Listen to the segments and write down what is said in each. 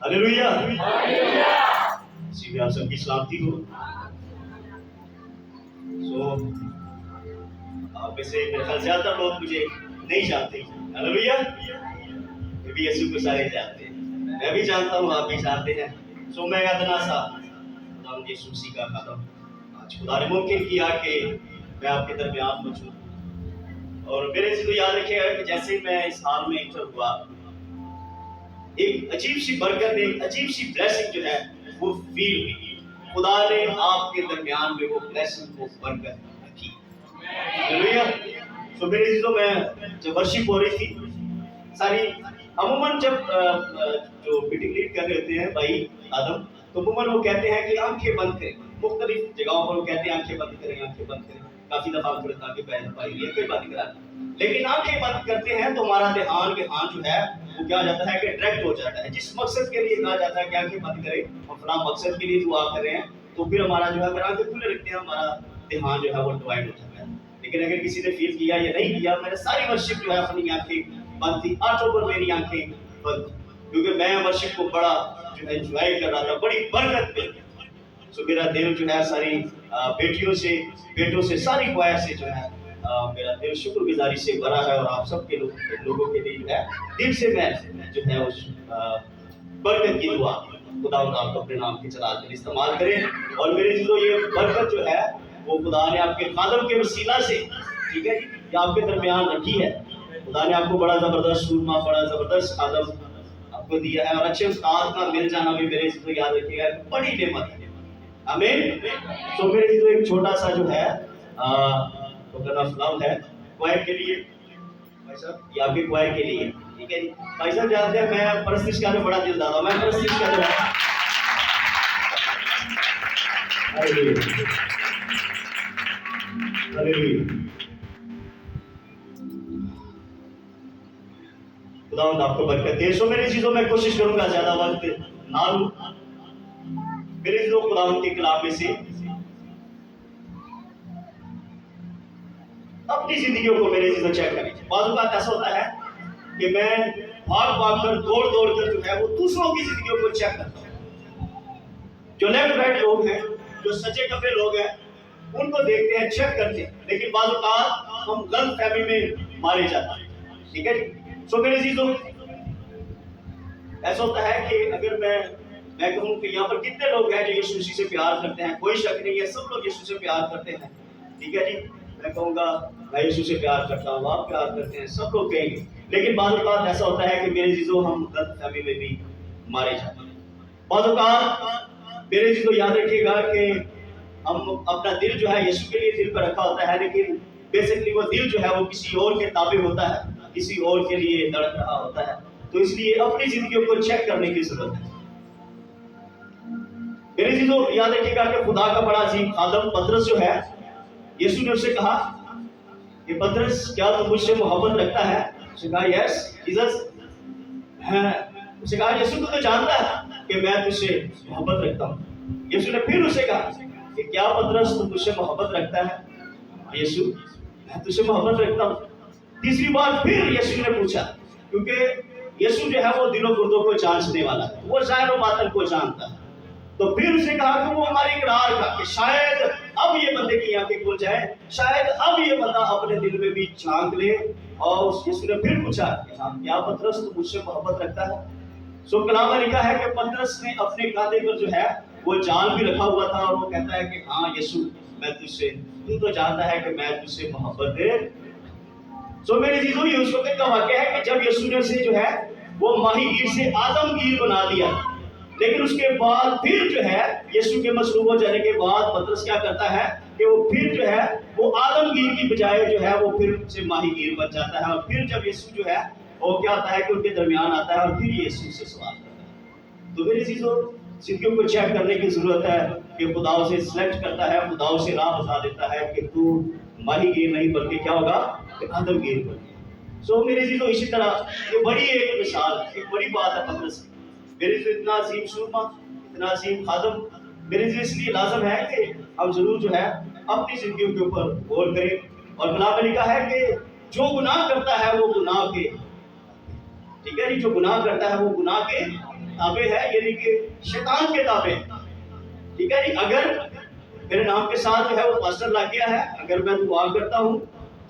Hallelujah. इसी में आप सबकी सलामती हो। आप में से मेरे ख्याल ज्यादा लोग मुझे नहीं जानते। हालेलुया। मैं भी यीशु को सारे जानते हैं, मैं भी जानता हूँ, आप भी जानते हैं। मैं अदना सा खुदा यीशु मसीह का खादम, आज खुदा ने मुमकिन किया कि मैं आपके दरमियान मौजूद। और मेरे से तो याद रखिएगा कि जैसे मैं इस हाल में इंटर हुआ, एक अजीब सी बरकत, एक अजीब सी ब्लेसिंग जो है वो फील हुई। खुदा ने आपके दरमियान में वो ब्लेसिंग, वो बरकत रखी। हालेलुया। मेरे चीजों में जब वर्शिप हो रही थी, सारी अमूमन जब जो मीटिंग लीड कर रहे होते हैं भाई आदम, तो अमूमन वो कहते हैं कि आंखें बंद करें। मुख्तलिफ जगहों पर वो कहते हैं आंखें बंद करें, आंखें बंद करें। काफी दफा थोड़े आगे पैर पाई है, कोई बात नहीं करा, लेकिन आंखें बंद करते हैं तो हमारा ध्यान जो है वो क्या जाता है कि डायरेक्ट हो जाता है जिस मकसद के लिए कहा जाता है कि आंखें बंद करें, हम फलां मकसद के लिए दुआ कर रहे हैं, तो फिर हमारा जो है अगर आंखें खुले रखते हैं हमारा ध्यान जो है वो डिवाइड हो जाता है। लेकिन अगर किसी ने फील किया या नहीं किया, मैंने सारी वर्शिप जो है अपनी आंखें बंद थी, 8 पर मेरी आंखें बंद, क्योंकि मैं वर्शिप को बड़ा जो है एंजॉय कर रहा था, बड़ी बरकत मिल। मेरा दिल जो है सारी बेटियों से, बेटों से, सारी क्वायर से जो है मेरा दिल शुक्रगुजारी से भरा है। और आप सबके लोगों के लिए जो है दिल से मैं जो है उस बरकत की दुआ खुदा आपको अपने नाम के चला कर इस्तेमाल करें। और मेरे जो ये बरकत जो है वो खुदा ने आपके खादम के वसीला से, ठीक है जी, ये आपके दरमियान रखी है। खुदा ने आपको बड़ा जबरदस्त सूरमा, बड़ा जबरदस्त खादम आपको दिया है, और अच्छे उस्ताद का मिल जाना भी मेरे से तो याद रखिएगा बड़ी नेमत है। आमीन। मेरे जो एक छोटा सा जो है है क्वायर के लिए, भाई साहब ये आपके क्वायर के लिए, ठीक है जी। भाई साहब जानते हैं मैं परस्तिश का बड़ा दिलदार हूं, मैं परस्तिश का जो है खुदा आपको बरकत दे। मेरी चीजों में कोशिश करूंगा ज्यादा वक्त ना लूं। मेरे जो खुदा के कलाम में से अपनी जिंदगियों को मेरे चीजों चेक करें। बाजू बात ऐसा होता है कि मैं भाग कर, दौड़ कर जो है वो दूसरों की जिंदगियों को चेक करता हूँ। जो लेफ्ट राइट लोग हैं, जो सच्चे कपड़े लोग हैं, उनको देखते हैं, चेक करते हैं, लेकिन बाजू बात हम गलत फहमी में मारे जाते हैं, ठीक है जी। मेरे चीजों ऐसा होता है कि अगर मैं कहूँ कि यहाँ पर कितने लोग हैं जो यीशु मसीह से प्यार करते हैं, कोई शक नहीं है, सब लोग यीशु से प्यार करते हैं, ठीक है जी। मैं कहूँगा मैं यीशु से प्यार करता हूँ, आप प्यार करते हैं, सब लोग कहेंगे, लेकिन बाद औक़ात ऐसा होता है कि मेरे चीजों हम गलतफहमी में भी मारे जाते हैं। बाद औक़ात मेरे चीजों याद रखिएगा कि हम अपना दिल जो है यीशु के लिए दिल पर रखा होता है, लेकिन बेसिकली वो दिल जो है वो किसी और के ताबे होता है, किसी और के लिए धड़क रहा होता है। तो इसलिए अपनी जिंदगियों को चेक करने की जरूरत है। मेरे चीजों याद रखिएगा कि खुदा का बड़ा अजीम खादम पतरस जो है, यीशु ने उससे कहा कि पतरस क्या तू मुझसे मोहब्बत रखता है? उसने कहा यस जीसस। उसने कहा यीशु तू तो जानता है कि मैं तुझसे मोहब्बत रखता हूँ। यीशु ने फिर उसे कहा कि क्या पतरस तू मुझसे मोहब्बत रखता है? यीशु मैं तुझसे मोहब्बत रखता हूँ। तीसरी बार फिर यीशु ने पूछा, क्योंकि यीशु जो है वो दिलों गुर्दों को जांचने वाला है, वो ज़ाहिर व बातिन को जानता है। तो फिर उसने कहा कि वो हमारे इकरार का कि शायद अब ये बंदे की आंखें खुल जाए, शायद अब ये बंदा अपने दिल में भी झांक ले। और यीशु ने फिर पूछा कि हाँ क्या पतरस तू मुझसे मोहब्बत रखता है? कलाम में लिखा है कि पतरस ने अपने कांधे पर जो है वो जाल भी रखा हुआ था, और वो कहता है कि हाँ यीशु मैं तुझसे, तू तो जानता है कि मैं तुझसे मोहब्बत है। मेरे चीजों ये उस वक्त का वाक़या है कि जब यीशु ने उसे जो है वो माहीगीर से आदमगीर बना दिया, लेकिन उसके बाद फिर जो है यीशु के मसलूब हो जाने के बाद पतरस क्या करता है कि वो फिर जो है वो आदमगीर की बजाय जो है वो फिर से माहीगीर बन जाता है। और फिर जब यीशु जो है वो क्या होता है कि उनके दरमियान आता है और फिर यीशु से सवाल करता है। तो मेरी चीजों जिंदगियों को चेक करने की जरूरत है कि खुदा उसे सिलेक्ट करता है, खुदा उसे राह बता देता है कि तू माहीगीर नहीं बल्कि क्या होगा कि आदमगीर बन। मेरी चीजों इसी तरह ये बड़ी एक मिसाल, एक बड़ी बात है पतरस की। मेरे जो इतना अजीम सूरमा, इतना अजीम खादम, मेरे लिए इसलिए लाजम है कि हम जरूर जो है अपनी जिंदगियों के ऊपर गौर करें। और कलाम में लिखा है कि जो गुनाह करता है वो गुनाह के, ठीक है जी, जो गुनाह करता है वो गुनाह के किताबें हैं, यानी कि शैतान के किताबें हैं, ठीक है जी। अगर मेरे नाम के साथ जो है वो पास्टर ला गया है, अगर मैं दुआ करता हूँ,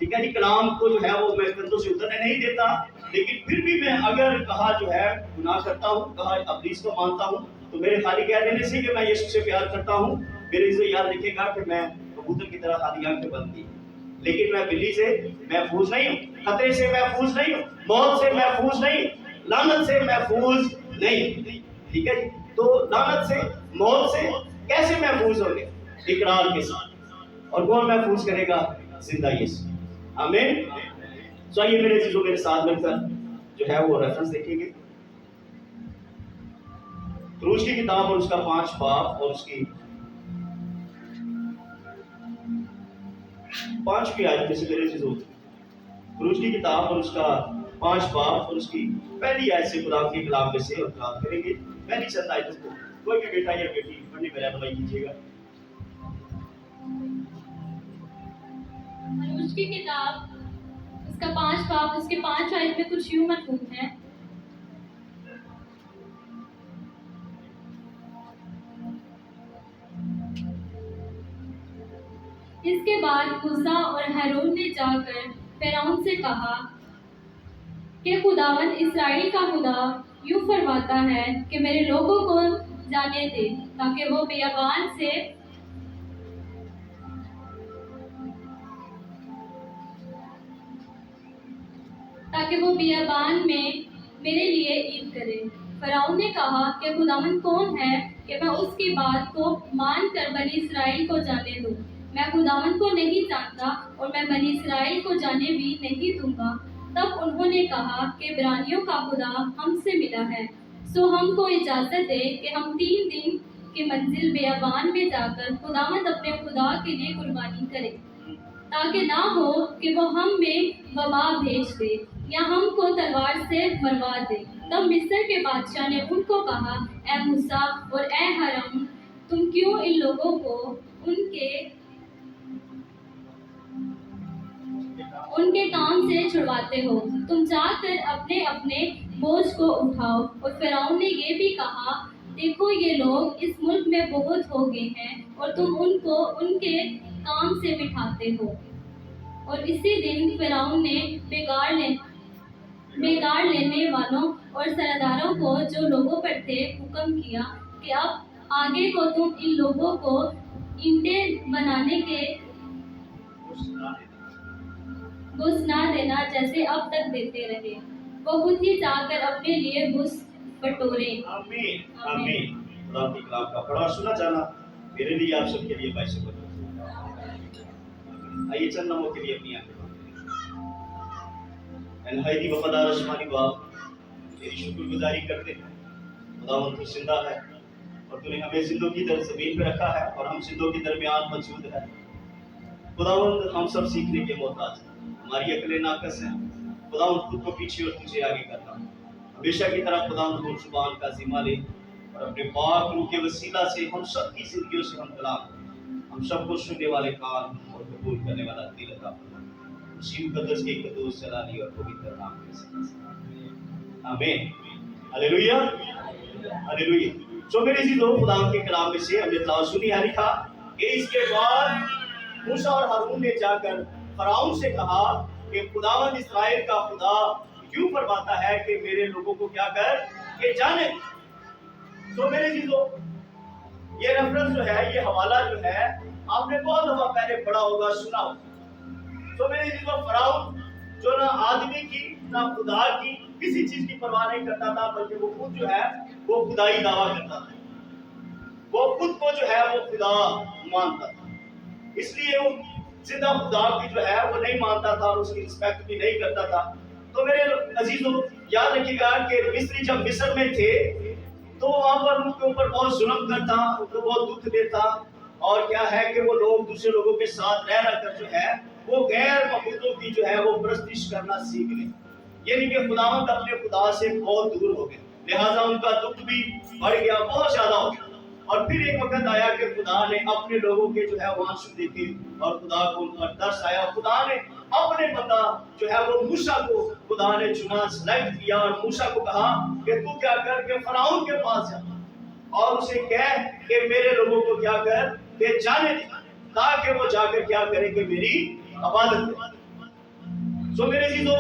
ठीक है जी, कलाम को जो है वो मैं कंधों से उतरने नहीं देता, लेकिन फिर भी मैं अगर कहा जो है गुनाह करता हूँ, कहा इब्लीस को मानता हूँ, तो मेरे खाली कह देने से कि मैं यीशु से प्यार करता हूँ, मेरे से याद रखेगा कि मैं कबूतर की तरह खाली आंखें बंद की, लेकिन मैं बिल्ली से महफूज नहीं हूँ, खतरे से महफूज नहीं हूँ, मौत से महफूज नहीं, लानत से महफूज नहीं, ठीक है जी। तो लानत से, मौत से कैसे महफूज होंगे? इकरार के साथ। और कौन महफूज करेगा? जिंदा यीशु। आमीन। तो आइए मेरे चीजों मेरे साथ मिलकर जो है वो रेफरेंस देखेंगे, क्रूज की किताब और उसका 5 बाब और उसकी 5वीं आयत में से मेरे चीजों, क्रूज की किताब और उसका 5 बाब और उसकी पहली आयत से खुदा के कलाम में से और बात करेंगे। पहली चंद आयतों को कोई भी बेटा या बेटी पढ़ने में रहनुमाई कीजिएगा। क्रूज की किताब उसका 5 बाब उसके 5 आयत में कुछ यूं मरकूब है। इसके बाद मूसा और हारून ने जाकर फिरौन से कहा कि खुदावंद इस्राएल का खुदा यूं फरमाता है कि मेरे लोगों को जाने दे ताकि वो बियाबान में मेरे लिए ईद करे। फिरौन ने कहा कि खुदावंद कौन है कि मैं उसकी बात को मानकर बनी इस्राएल को जाने दूं। मैं खुदावंद को नहीं जानता और मैं बनी इस्राएल को जाने भी नहीं दूंगा। तब उन्होंने कहा कि इब्रानियों का खुदा हमसे मिला है, सो हमको इजाजत दे कि हम 3 दिन की मंजिल बियाबान में जाकर खुदावंद अपने खुदा के लिए कुर्बानी करें, ताकि ना हो कि वो हम में वबा भेज दे या हमको तलवार से मरवा दे। तब मिस्र के बादशाह ने उनको कहा, ए मूसा और ए हारून, तुम क्यों इन लोगों को उनके काम से छुड़वाते हो? तुम जाकर अपने अपने बोझ को उठाओ। और फिरौन ने ये भी कहा, देखो ये लोग इस मुल्क में बहुत हो गए हैं और तुम उनको उनके काम से बिठाते हो। और इसी दिन फिरौन ने बेगार लेने वालों और सरदारों को जो लोगों पर थे हुक्म किया कि अब आगे को तुम इन लोगों को ईंटें बनाने के घुस ना देना जैसे अब तक देते रहे। वो खुद ही जाकर अपने लिए घुस बटोरे। आमीन आमीन। खुदा की कलाम का पढ़ा सुना जाना मेरे लिए आप सबके लिए बाइस को। आइए चंद नमों के लिए अपनी आंखें बंद करें। नहायती वफादार आसमानी बाप, तेरी शुक्रगुजारी करते हैं। खुदावंद तू जिंदा है और तूने हमें जिंदों की तरह जमीन पे रखा है और हम जिंदों के दरमियान मौजूद है। खुदावंद हम सब सीखने के मोहताज हैं, हमारी अकलें नाकस हैं। खुदावंद खुद को पीछे और तुझे आगे करना। हमेशा की तरह खुदावंद हम जुबान का जिम्मा ले और अपने पाक रूह के वसीला से हम सब की जिंदगियों से हम कलाम, हम सबको सुनने वाले कान और कबूल करने वाला दिल अता फरमा। उसी मुकद्दस के कदूस जलाली और पवित्र नाम में से आमीन। Hallelujah hallelujah. जो मेरे जी लोग खुदा के कलाम में से हमने तलावत सुनी है, लिखा कि इसके बाद मूसा और हारून ने जाकर फिरौन से कहा कि खुदावंद इस्राएल का खुदा क्यों फरमाता है कि मेरे लोगों को क्या कर के जाने। तो मेरे जी लोग, ये रेफरेंस जो है, ये हवाला जो है, आपने बहुत दफा पहले पढ़ा होगा, सुना होगा। तो मेरे जी लोग, फिरौन जो ना आदमी की ना खुदा की किसी चीज की परवाह नहीं करता था, बल्कि वो खुद जो है वो खुदाई दावा करता था। वो खुद को जो है वो खुदा मानता था, इसलिए वो जिंदा खुदा की जो है वो नहीं मानता था और उसकी रिस्पेक्ट भी नहीं करता था। तो मेरे अजीजों, याद रखिएगा कि मिस्री जब मिस्र में थे तो वहां पर उनके ऊपर बहुत जुल्म करता, उनको बहुत दुख देता, और क्या है कि वो लोग दूसरे लोगों के साथ रह कर जो है वो गैर मबूदों की जो है वो परस्तिश करना सीख गए, यानी कि खुदावंद अपने खुदा से बहुत दूर हो गए। लिहाजा उनका दुख भी बढ़ गया, बहुत ज्यादा हो गया। और फिर एक वक्त आया कि खुदा ने अपने लोगों के जो है वो आंसू देखे और खुदा को उन पर तरस आया। खुदा ने अपने बंदा जो है वो मूसा को खुदा ने चुना, सिलेक्ट किया और मूसा को कहा कि तू क्या कर के फराउन के पास जा और उसे कह कि मेरे लोगों को क्या कर के जाने दे, ताकि वो जाकर क्या करे कि मेरी इबादत करे। सो मेरे चीजों,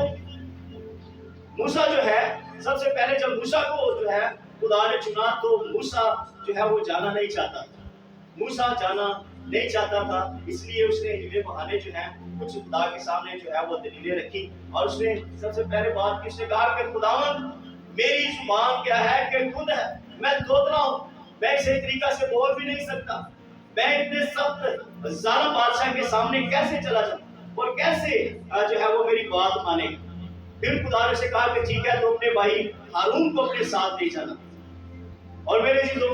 मूसा जो है सबसे पहले जब मूसा को जो है खुदा ने चुना तो मूसा जो है वो जाना नहीं चाहता था। मूसा जाना नहीं चाहता था, इसलिए उसने हीरे बहाने जो है कुछ खुदा के सामने जो है वो दलीलें रखी और उसने सबसे पहले बात की, उसने कहा कि खुदावंद मेरी जुबान क्या है कि खुद है, मैं थोथरा हूँ, मैं इसे तरीका से बोल भी नहीं सकता, मैं इतने सख्त जालिम बादशाह के सामने कैसे चला जाऊं और कैसे जो है वो मेरी बात मानेगा। फिर खुदा ने से कहा कि ठीक है, तो अपने भाई हारून को अपने साथ ले जाना। और मेरे चीजों,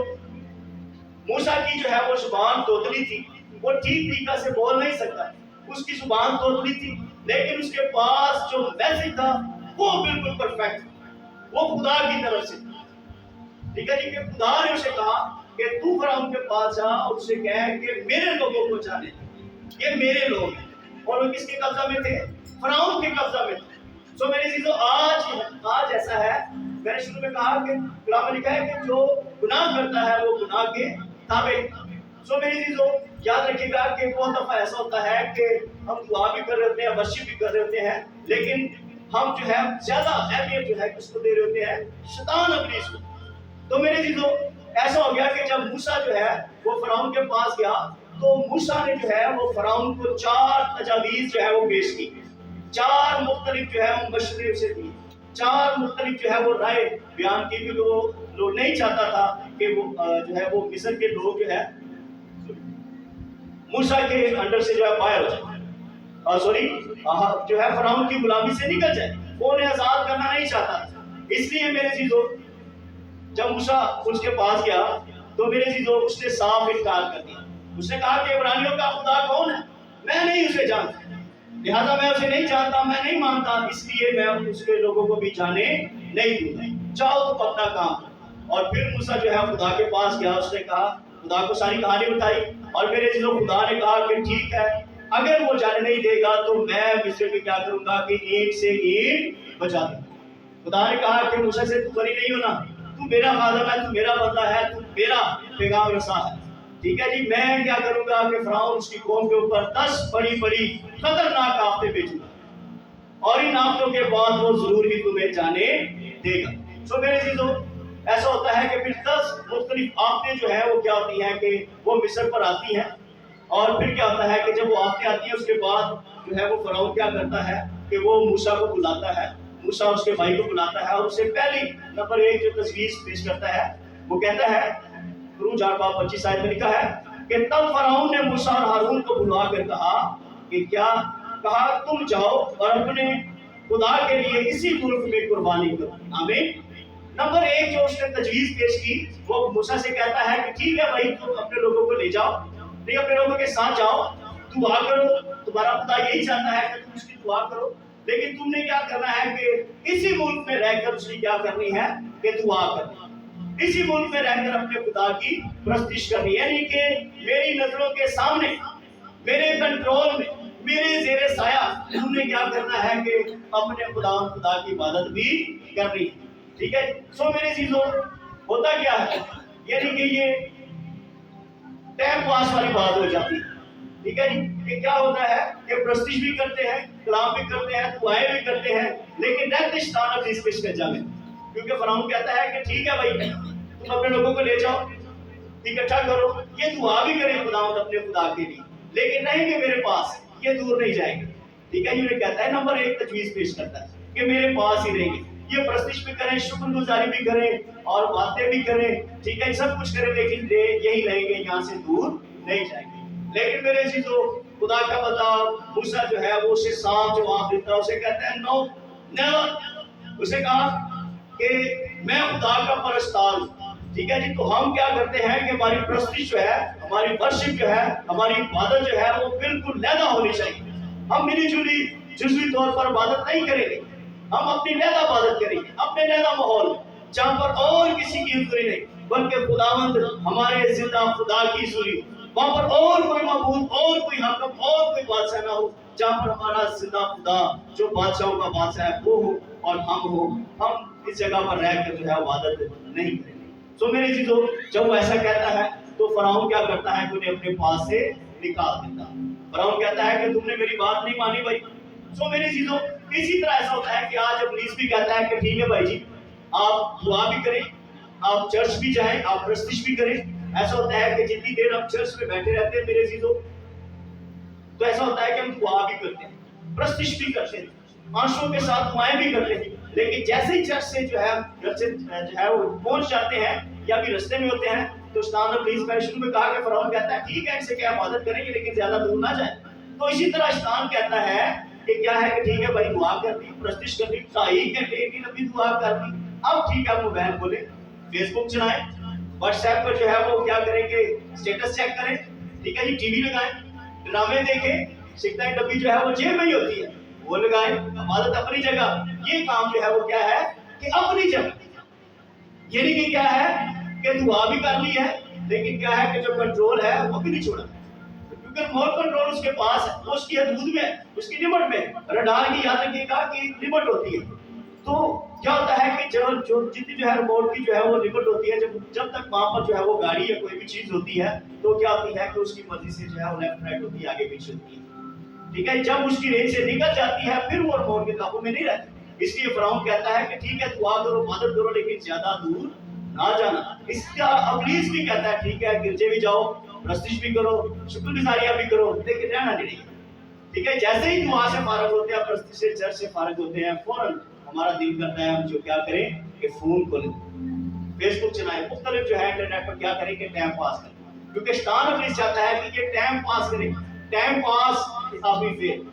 मूसा की जो है वो जुबान तोतली थी, वो ठीक तरीका से बोल नहीं सकता, उसकी जुबान तोतली थी, लेकिन उसके पास जो मैसेज था वो बिल्कुल परफेक्ट, वो खुदा की तरफ से। ठीक है जी, कि खुदा ने उसे कहा कि तू फराउन के पास जा और उसे कह कि मेरे लोगों को जाने, ये मेरे लोग हैं। और वो किसके कब्जा में थे? फराउन के कब्जा में थे। सो मेरी चीजों, आज ऐसा है, मैंने शुरू में कहा कि कलाम में लिखा है कि जो गुनाह करता है वो गुनाह के ताबे। सो मेरी चीजों, याद रखिएगा कि बहुत दफा ऐसा होता है कि हम दुआ भी कर रहे होते हैं, वर्शिप भी कर रहे होते हैं, लेकिन हम जो है ज्यादा अहमियत जो है किसको दे रहे होते हैं? शैतान इब्लीस को। तो मेरे चीजों, ऐसा हो गया कि जब मूसा जो है वो फराउन के पास गया तो मूसा ने जो है वो फराउन को 4 तजावीज जो है वो पेश की, 4 मुख्तलिफ जो है वो मशवरे उसे दिए, 4 मुख्तलिफ जो है वो राय बयान की, क्योंकि वो नहीं चाहता था कि वो जो है वो मिस्र के लोग जो है मूसा के अंडर से जो है बाहर हो जाए, सॉरी जो है फराउन की गुलामी से निकल जाए, वो उन्हें आजाद करना नहीं चाहता। इसलिए मेरे चीजों, जब मूसा उसके पास गया तो मेरे चीजों उसने साफ इनकार कर दिया। उसने कहा कि इब्रानियों का खुदा कौन है? मैं नहीं उसे जानता, लिहाजा मैं उसे नहीं जानता, मैं नहीं मानता, इसलिए मैं उसके लोगों को भी जाने नहीं दूंगा, जाओ तुम अपना काम। और फिर मूसा जो है खुदा के पास गया, उसने कहा, खुदा को सारी कहानी बताई और मेरे चीजों खुदा ने कहा कि ठीक है, अगर वो जाने नहीं देगा तो मैं मिस्र में क्या करूंगा कि ईंट से ईंट बचा दूंगा। खुदा ने कहा कि मूसा से तू बरी नहीं होना, तू मेरा खादम है, तू मेरा बंदा है, तू मेरा पैगाम रसा है। ठीक है जी, मैं क्या करूंगा कि फराउन उसकी कौम के ऊपर 10 बड़ी बड़ी खतरनाक आफतें भेजूंगा और इन आफतों के बाद वो जरूर ही तुम्हें जाने देगा। सो मेरे चीजों, ऐसा होता है कि फिर 10 मुख्तलिफ आफतें जो है वो क्या होती हैं कि वो मिस्र पर आती हैं। और फिर क्या होता है कि जब वो आफतें आती हैं उसके बाद जो है वो फराउन क्या करता है कि वो मूसा को बुलाता है, मूसा उसके भाई को बुलाता है और उससे पहली नंबर 1 जो तस्वीर पेश करता है वो कहता है, रूज 8:25 आयत में लिखा है कि तब फराउन ने मूसा और हारून को बुला कर कहा कि क्या कहा, तुम जाओ और अपने खुदा के लिए इसी मुल्क में कुर्बानी करो। आमीन। नंबर 1 जो उसने तजवीज पेश की वो मूसा से कहता है कि ठीक है भाई, तुम अपने लोगों को ले जाओ, नहीं अपने लोगों के साथ जाओ, दुआ करो, तुम्हारा खुदा यही चाहता है कि तुम उसकी दुआ करो, लेकिन तुमने क्या करना है कि इसी मुल्क में रहकर उसकी क्या करनी है कि दुआ करनी, इसी मुल्क में रहकर अपने खुदा की प्रस्तिश करनी, यानी कि मेरी नजरों के सामने, मेरे कंट्रोल में, मेरे जेरे साया तुमने क्या करना है कि अपने खुदा की इबादत भी करनी है। ठीक है। सो मेरे चीजों, होता क्या है, यानी कि ये टाइम पास वाली बात हो जाती है। ठीक है जी, कि क्या होता है कि प्रस्तिश भी करते हैं, कलाम भी करते हैं, दुआएं भी करते हैं, लेकिन रहते शैतान अपनी पेश कर जावे, क्योंकि फराउन कहता है कि ठीक है भाई, तुम अपने लोगों को ले जाओ, इकट्ठा करो, ये दुआ भी करें खुदावंद अपने खुदा के लिए, लेकिन रहेंगे मेरे पास, ये दूर नहीं जाएंगे। ठीक है, ये कहता है नंबर 1 तजवीज पेश करता है कि मेरे पास ही रहेंगे, ये प्रस्तिश भी करें, शुक्रगुजारी भी करें और बातें भी करें, ठीक है, सब कुछ करें, लेकिन यही रहेंगे, यहाँ से दूर नहीं जाएंगे। लेकिन मेरे चीजों, खुदा का बंदा मूसा जो है वो उसे साफ जवाब देता है, उसे कहता है नो नेवर। उसे कहा कि मैं खुदा का परस्तार हूँ। ठीक है जी, तो हम क्या करते हैं कि हमारी प्रस्तिश जो है, हमारी वर्शिप जो है, हमारी इबादत जो है वो बिल्कुल लैदा होनी चाहिए। हम मिली जुली जुज़वी तौर पर इबादत नहीं करेंगे, हम अपनी लैदा इबादत करेंगे, अपने लैदा माहौल जहाँ पर और किसी की हुजूरी नहीं, बल्कि खुदावंद हमारे जिंदा खुदा की हुजूरी, वहां पर और कोई माबूद, और कोई हाकिम, और कोई बादशाह ना हो, जहां पर हमारा जिंदा खुदा जो बादशाहों का बादशाह है वो हो और हम हो। हम इस जगह पर रह कर जो है इबादत नहीं करेंगे। सो मेरे चीजों, जब वो ऐसा कहता है तो फराउन क्या करता है कि उन्हें अपने पास से निकाल देता। फराउन कहता है कि तुमने मेरी बात नहीं मानी भाई। सो मेरे चीजों, इसी तरह ऐसा होता है कि आज इब्लीस भी कहता है कि ठीक है भाई जी, आप दुआ भी करें, आप चर्च भी जाएं, आप प्रस्तिश भी करें। ऐसा होता है कि जितनी देर हम चर्च में बैठे रहते हैं मेरे चीजों, तो ऐसा होता है कि हम दुआ भी करते हैं, प्रस्तिश भी करते हैं, आंसुओं के साथ दुआएं भी करते हैं। लेकिन जैसे ही चर्च से जो है घर से जो है वो पहुंच जाते हैं या भी रास्ते में होते हैं, तो शैतान इब्लीस ने शुरू में कहा कि फरौन कहता है ठीक है इनसे क्या इबादत करेंगे लेकिन ज्यादा दूर ना जाए। तो इसी तरह शैतान कहता है कि क्या है कि ठीक है भाई दुआ कर दी, प्रस्तिश कर दी, ढाई घंटे की लंबी दुआ कर दी, अब ठीक है मोबाइल खोले, फेसबुक चलाएं, व्हाट्सएप पर जो है वो क्या करेंगे, स्टेटस चेक करें, ठीक है जी, टीवी लगाएं, ड्रामे देखें, सिगरेट डब्बी जो है वो जेब में ही होती है वो लगाएं, इबादत अपनी जगह। ये काम जो है वो क्या है कि अपनी जगह, यानी कि क्या है कि दुआ भी कर ली है लेकिन क्या है कि जो कंट्रोल है वो भी नहीं छोड़ा, क्योंकि रिमोट कंट्रोल उसके पास है, वो उसकी हदूद में है, उसकी लिमिट में है। रडार की याद रखिएगा कि लिमिट होती है। तो क्या होता है कि जो जितनी जो है रिमोट की जो है वो लिमिट होती है, जब तक वहां पर जो है वो गाड़ी या कोई भी चीज होती है तो क्या होती है कि उसकी मर्जी से जो है वो लेफ्ट राइट होती है, आगे पीछे होती है, ठीक है। जब उसकी रेंज से निकल जाती है फिर वो रिमोट के काबू में नहीं रहती। इसलिए फरौन कहता है कि ठीक है दुआ करो, मदद करो, लेकिन ज्यादा दूर ना जाना। इसका इब्लीस भी कहता है ठीक है गिरजे भी जाओ, प्रस्तिश भी करो, शुक्रगुजारियां भी करो, लेकिन रहना नहीं, ठीक है। जैसे ही दुआ से फारग होते हैं, प्रस्तिश से, चर्च से फारग होते हैं, फौरन हमारा दिल करता है हम जो क्या करें कि फोन खोलें, फेसबुक चलाएं, मुख्तलिफ जो है इंटरनेट पर क्या करें कि टाइम पास करें, क्योंकि शैतान इब्लीस चाहता है कि ये टाइम पास करें, टाइम पास काफी फेल,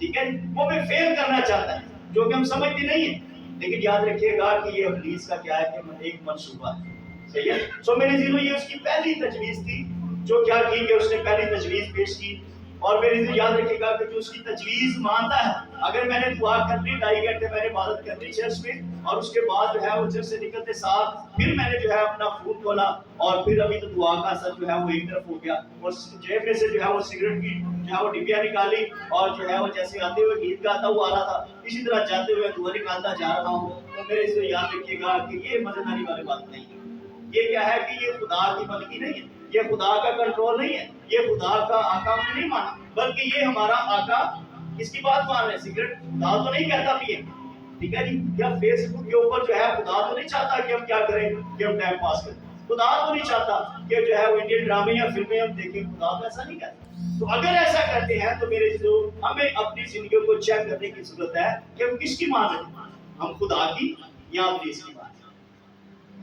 ठीक है, वो भी फेल करना चाहता है जो कि हम समझते नहीं है। लेकिन याद रखिएगा कि ये इब्लीस का क्या है कि एक मंसूबा है, सही है। सो मेरे जीवन ये उसकी पहली तजवीज थी, जो क्या की कि उसने पहली तजवीज पेश की। और मेरे लिए याद रखिएगा कि जो उसकी तजवीज मानता है, अगर मैंने दुआ कर ली, 2.5 घंटे मैंने इबादत कर ली चर्च में, और उसके बाद जो है वो चर्च से निकलते साथ फिर मैंने जो है अपना फोन खोला और फिर अभी तो दुआ का असर जो है वो एक तरफ हो गया, और जेब में से जो है वो सिगरेट की जो है वो डिबिया निकाली, और जो है वो जैसे आते हुए गीत गाता हुआ आ रहा था, इसी तरह जाते हुए दुआ निकालता जा रहा हूँ। तो मेरे इसमें याद रखिएगा कि ये मजेदारी वाली बात नहीं है। ये क्या है कि ये खुदा की बल्कि नहीं है, ये खुदा का कंट्रोल नहीं है, ये खुदा का आका हमने नहीं माना, बल्कि ये हमारा आका किसकी बात मान रहे हैं। सिगरेट खुदा तो नहीं कहता पिए, ठीक है जी, या फेसबुक के ऊपर जो है खुदा तो नहीं चाहता कि हम क्या करें कि हम टाइम पास करें, खुदा तो नहीं चाहता कि जो है वो इंडियन ड्रामे या फिल्में हम देखें, खुदा तो ऐसा नहीं कहता। तो अगर ऐसा करते हैं तो मेरे जो हमें अपनी जिंदगी को चेक करने की जरूरत है कि हम किसकी मान रहे हैं, हम खुदा की या इब्लीस की बात।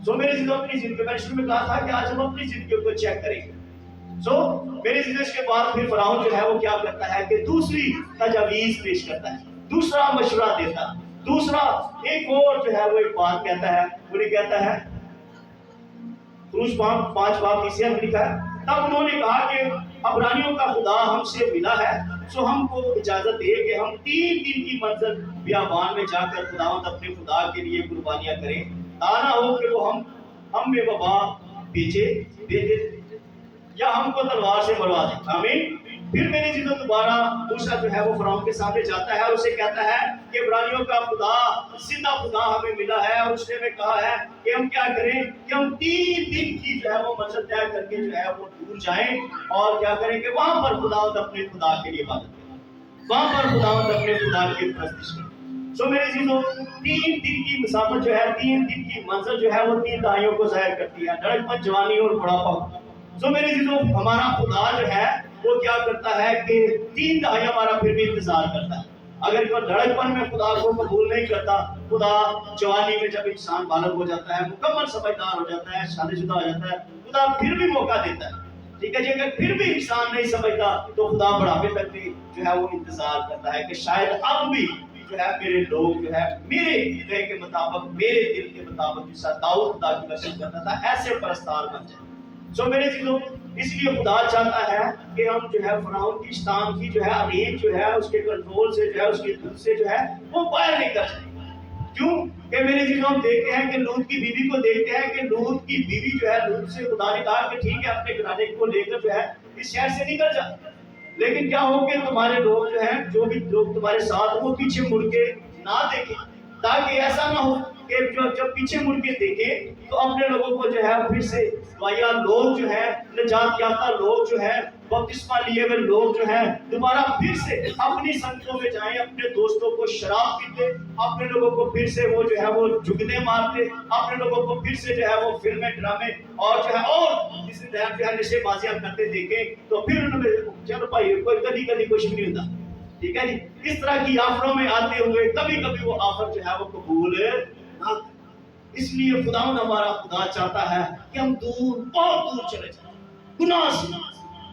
सो मेरे जिंदगी अपनी जिंदगी, मैंने शुरू में कहा था कि आज हम अपनी जिंदगी को चेक करेंगे। सो मेरे जिंदगी के बाद फिर फरौन जो है वो क्या करता है कि दूसरी तजवीज पेश करता है, दूसरा मशवरा देता है, दूसरा एक और जो है वो एक बात कहता है, उन्हें कहता है क्रूस 5 बाब इसी में लिखा है, तब उन्होंने कहा कि अबरानियों का खुदा हमसे मिला है, सो हमको इजाजत दे कि हम 3 दिन की मंजिल बियाबान में जाकर खुदावंद अपने खुदा के लिए कुर्बानियां करें, ताना हो कि वो हम में वबा भेजे या हमको तलवार से मरवा दे। आमीन। फिर मेरी चीजों दोबारा मूसा जो है वो फरौन के सामने जाता है और उसे कहता है कि इब्रानियों का खुदा जिंदा खुदा हमें मिला है, और उसने में कहा है कि हम क्या करें कि हम 3 दिन की जो है वो मंजिल तय करके जो है वो दूर जाएं और क्या करें कि वहां पर खुदावंद अपने खुदा के लिए इबादत करें, वहां पर खुदावंद अपने खुदा की प्रस्तिश करें। सो मेरे चीजों 3 दिन की मुसाफर जो है, 3 दिन की मंजिल जो है वो 3 दाइयों को जाहिर करती है, लड़कपन, जवानी और बुढ़ापा। सो मेरे चीजों हमारा खुदा जो है वो क्या करता है कि 3 दहाई हमारा फिर भी इंतजार करता है। अगर कोई लड़कपन में खुदा को कबूल नहीं करता, खुदा जवानी में जब इंसान बालग हो जाता है, मुकम्मल समझदार हो जाता है, शादीशुदा हो जाता है, खुदा फिर भी मौका देता है, ठीक है जी। अगर फिर भी इंसान नहीं समझता तो खुदा बुढ़ापे तक भी जो है वो इंतजार करता है कि शायद अब भी जो है मेरे लोग जो है मेरे हृदय के मुताबिक, मेरे दिल के मुताबिक, जैसा दाऊद खुदा की वर्शिप करता था, ऐसे परस्तार बन जाए। सो मेरे चीजों इसलिए खुदा चाहता है कि हम जो है फरौन की शैतान की जो है अरेंज जो है उसके कंट्रोल से जो है उसकी धुन से जो है वो बाहर निकल जाए, क्यों कि मेरे चीजों हम देखते हैं कि लूत की बीवी को देखते हैं कि लूत की बीवी जो है लूत से खुदा ने कहा कि ठीक है अपने घराने को लेकर जो है इस शहर से निकल जा, लेकिन क्या हो कि तुम्हारे लोग जो हैं जो भी लोग तुम्हारे साथ वो पीछे मुड़ के ना देखें, ताकि ऐसा ना हो कि जब पीछे मुड़ के देखें तो अपने लोगों को जो है फिर से या लोग जो है निजात याफ्ता लोग जो है बपतिस्मा लिए हुए लोग जो है दोबारा फिर से अपनी संगतों में जाएं, अपने दोस्तों को शराब पीते, अपने लोगों को फिर से वो जो है वो जुगने मारते, अपने लोगों को फिर से जो है वो फिल्में ड्रामे और जो है और इसी तरह जो है नशेबाजियां करते देखें, तो फिर उन्होंने चलो भाई कोई कभी कभी कुछ भी नहीं होता, ठीक है जी। इस तरह की आफरों में आते हुए कभी कभी वो आफर जो है वो कबूल ना, इसलिए खुदावंद हमारा खुदा चाहता है कि हम दूर बहुत दूर चले जाएं, गुनाह से,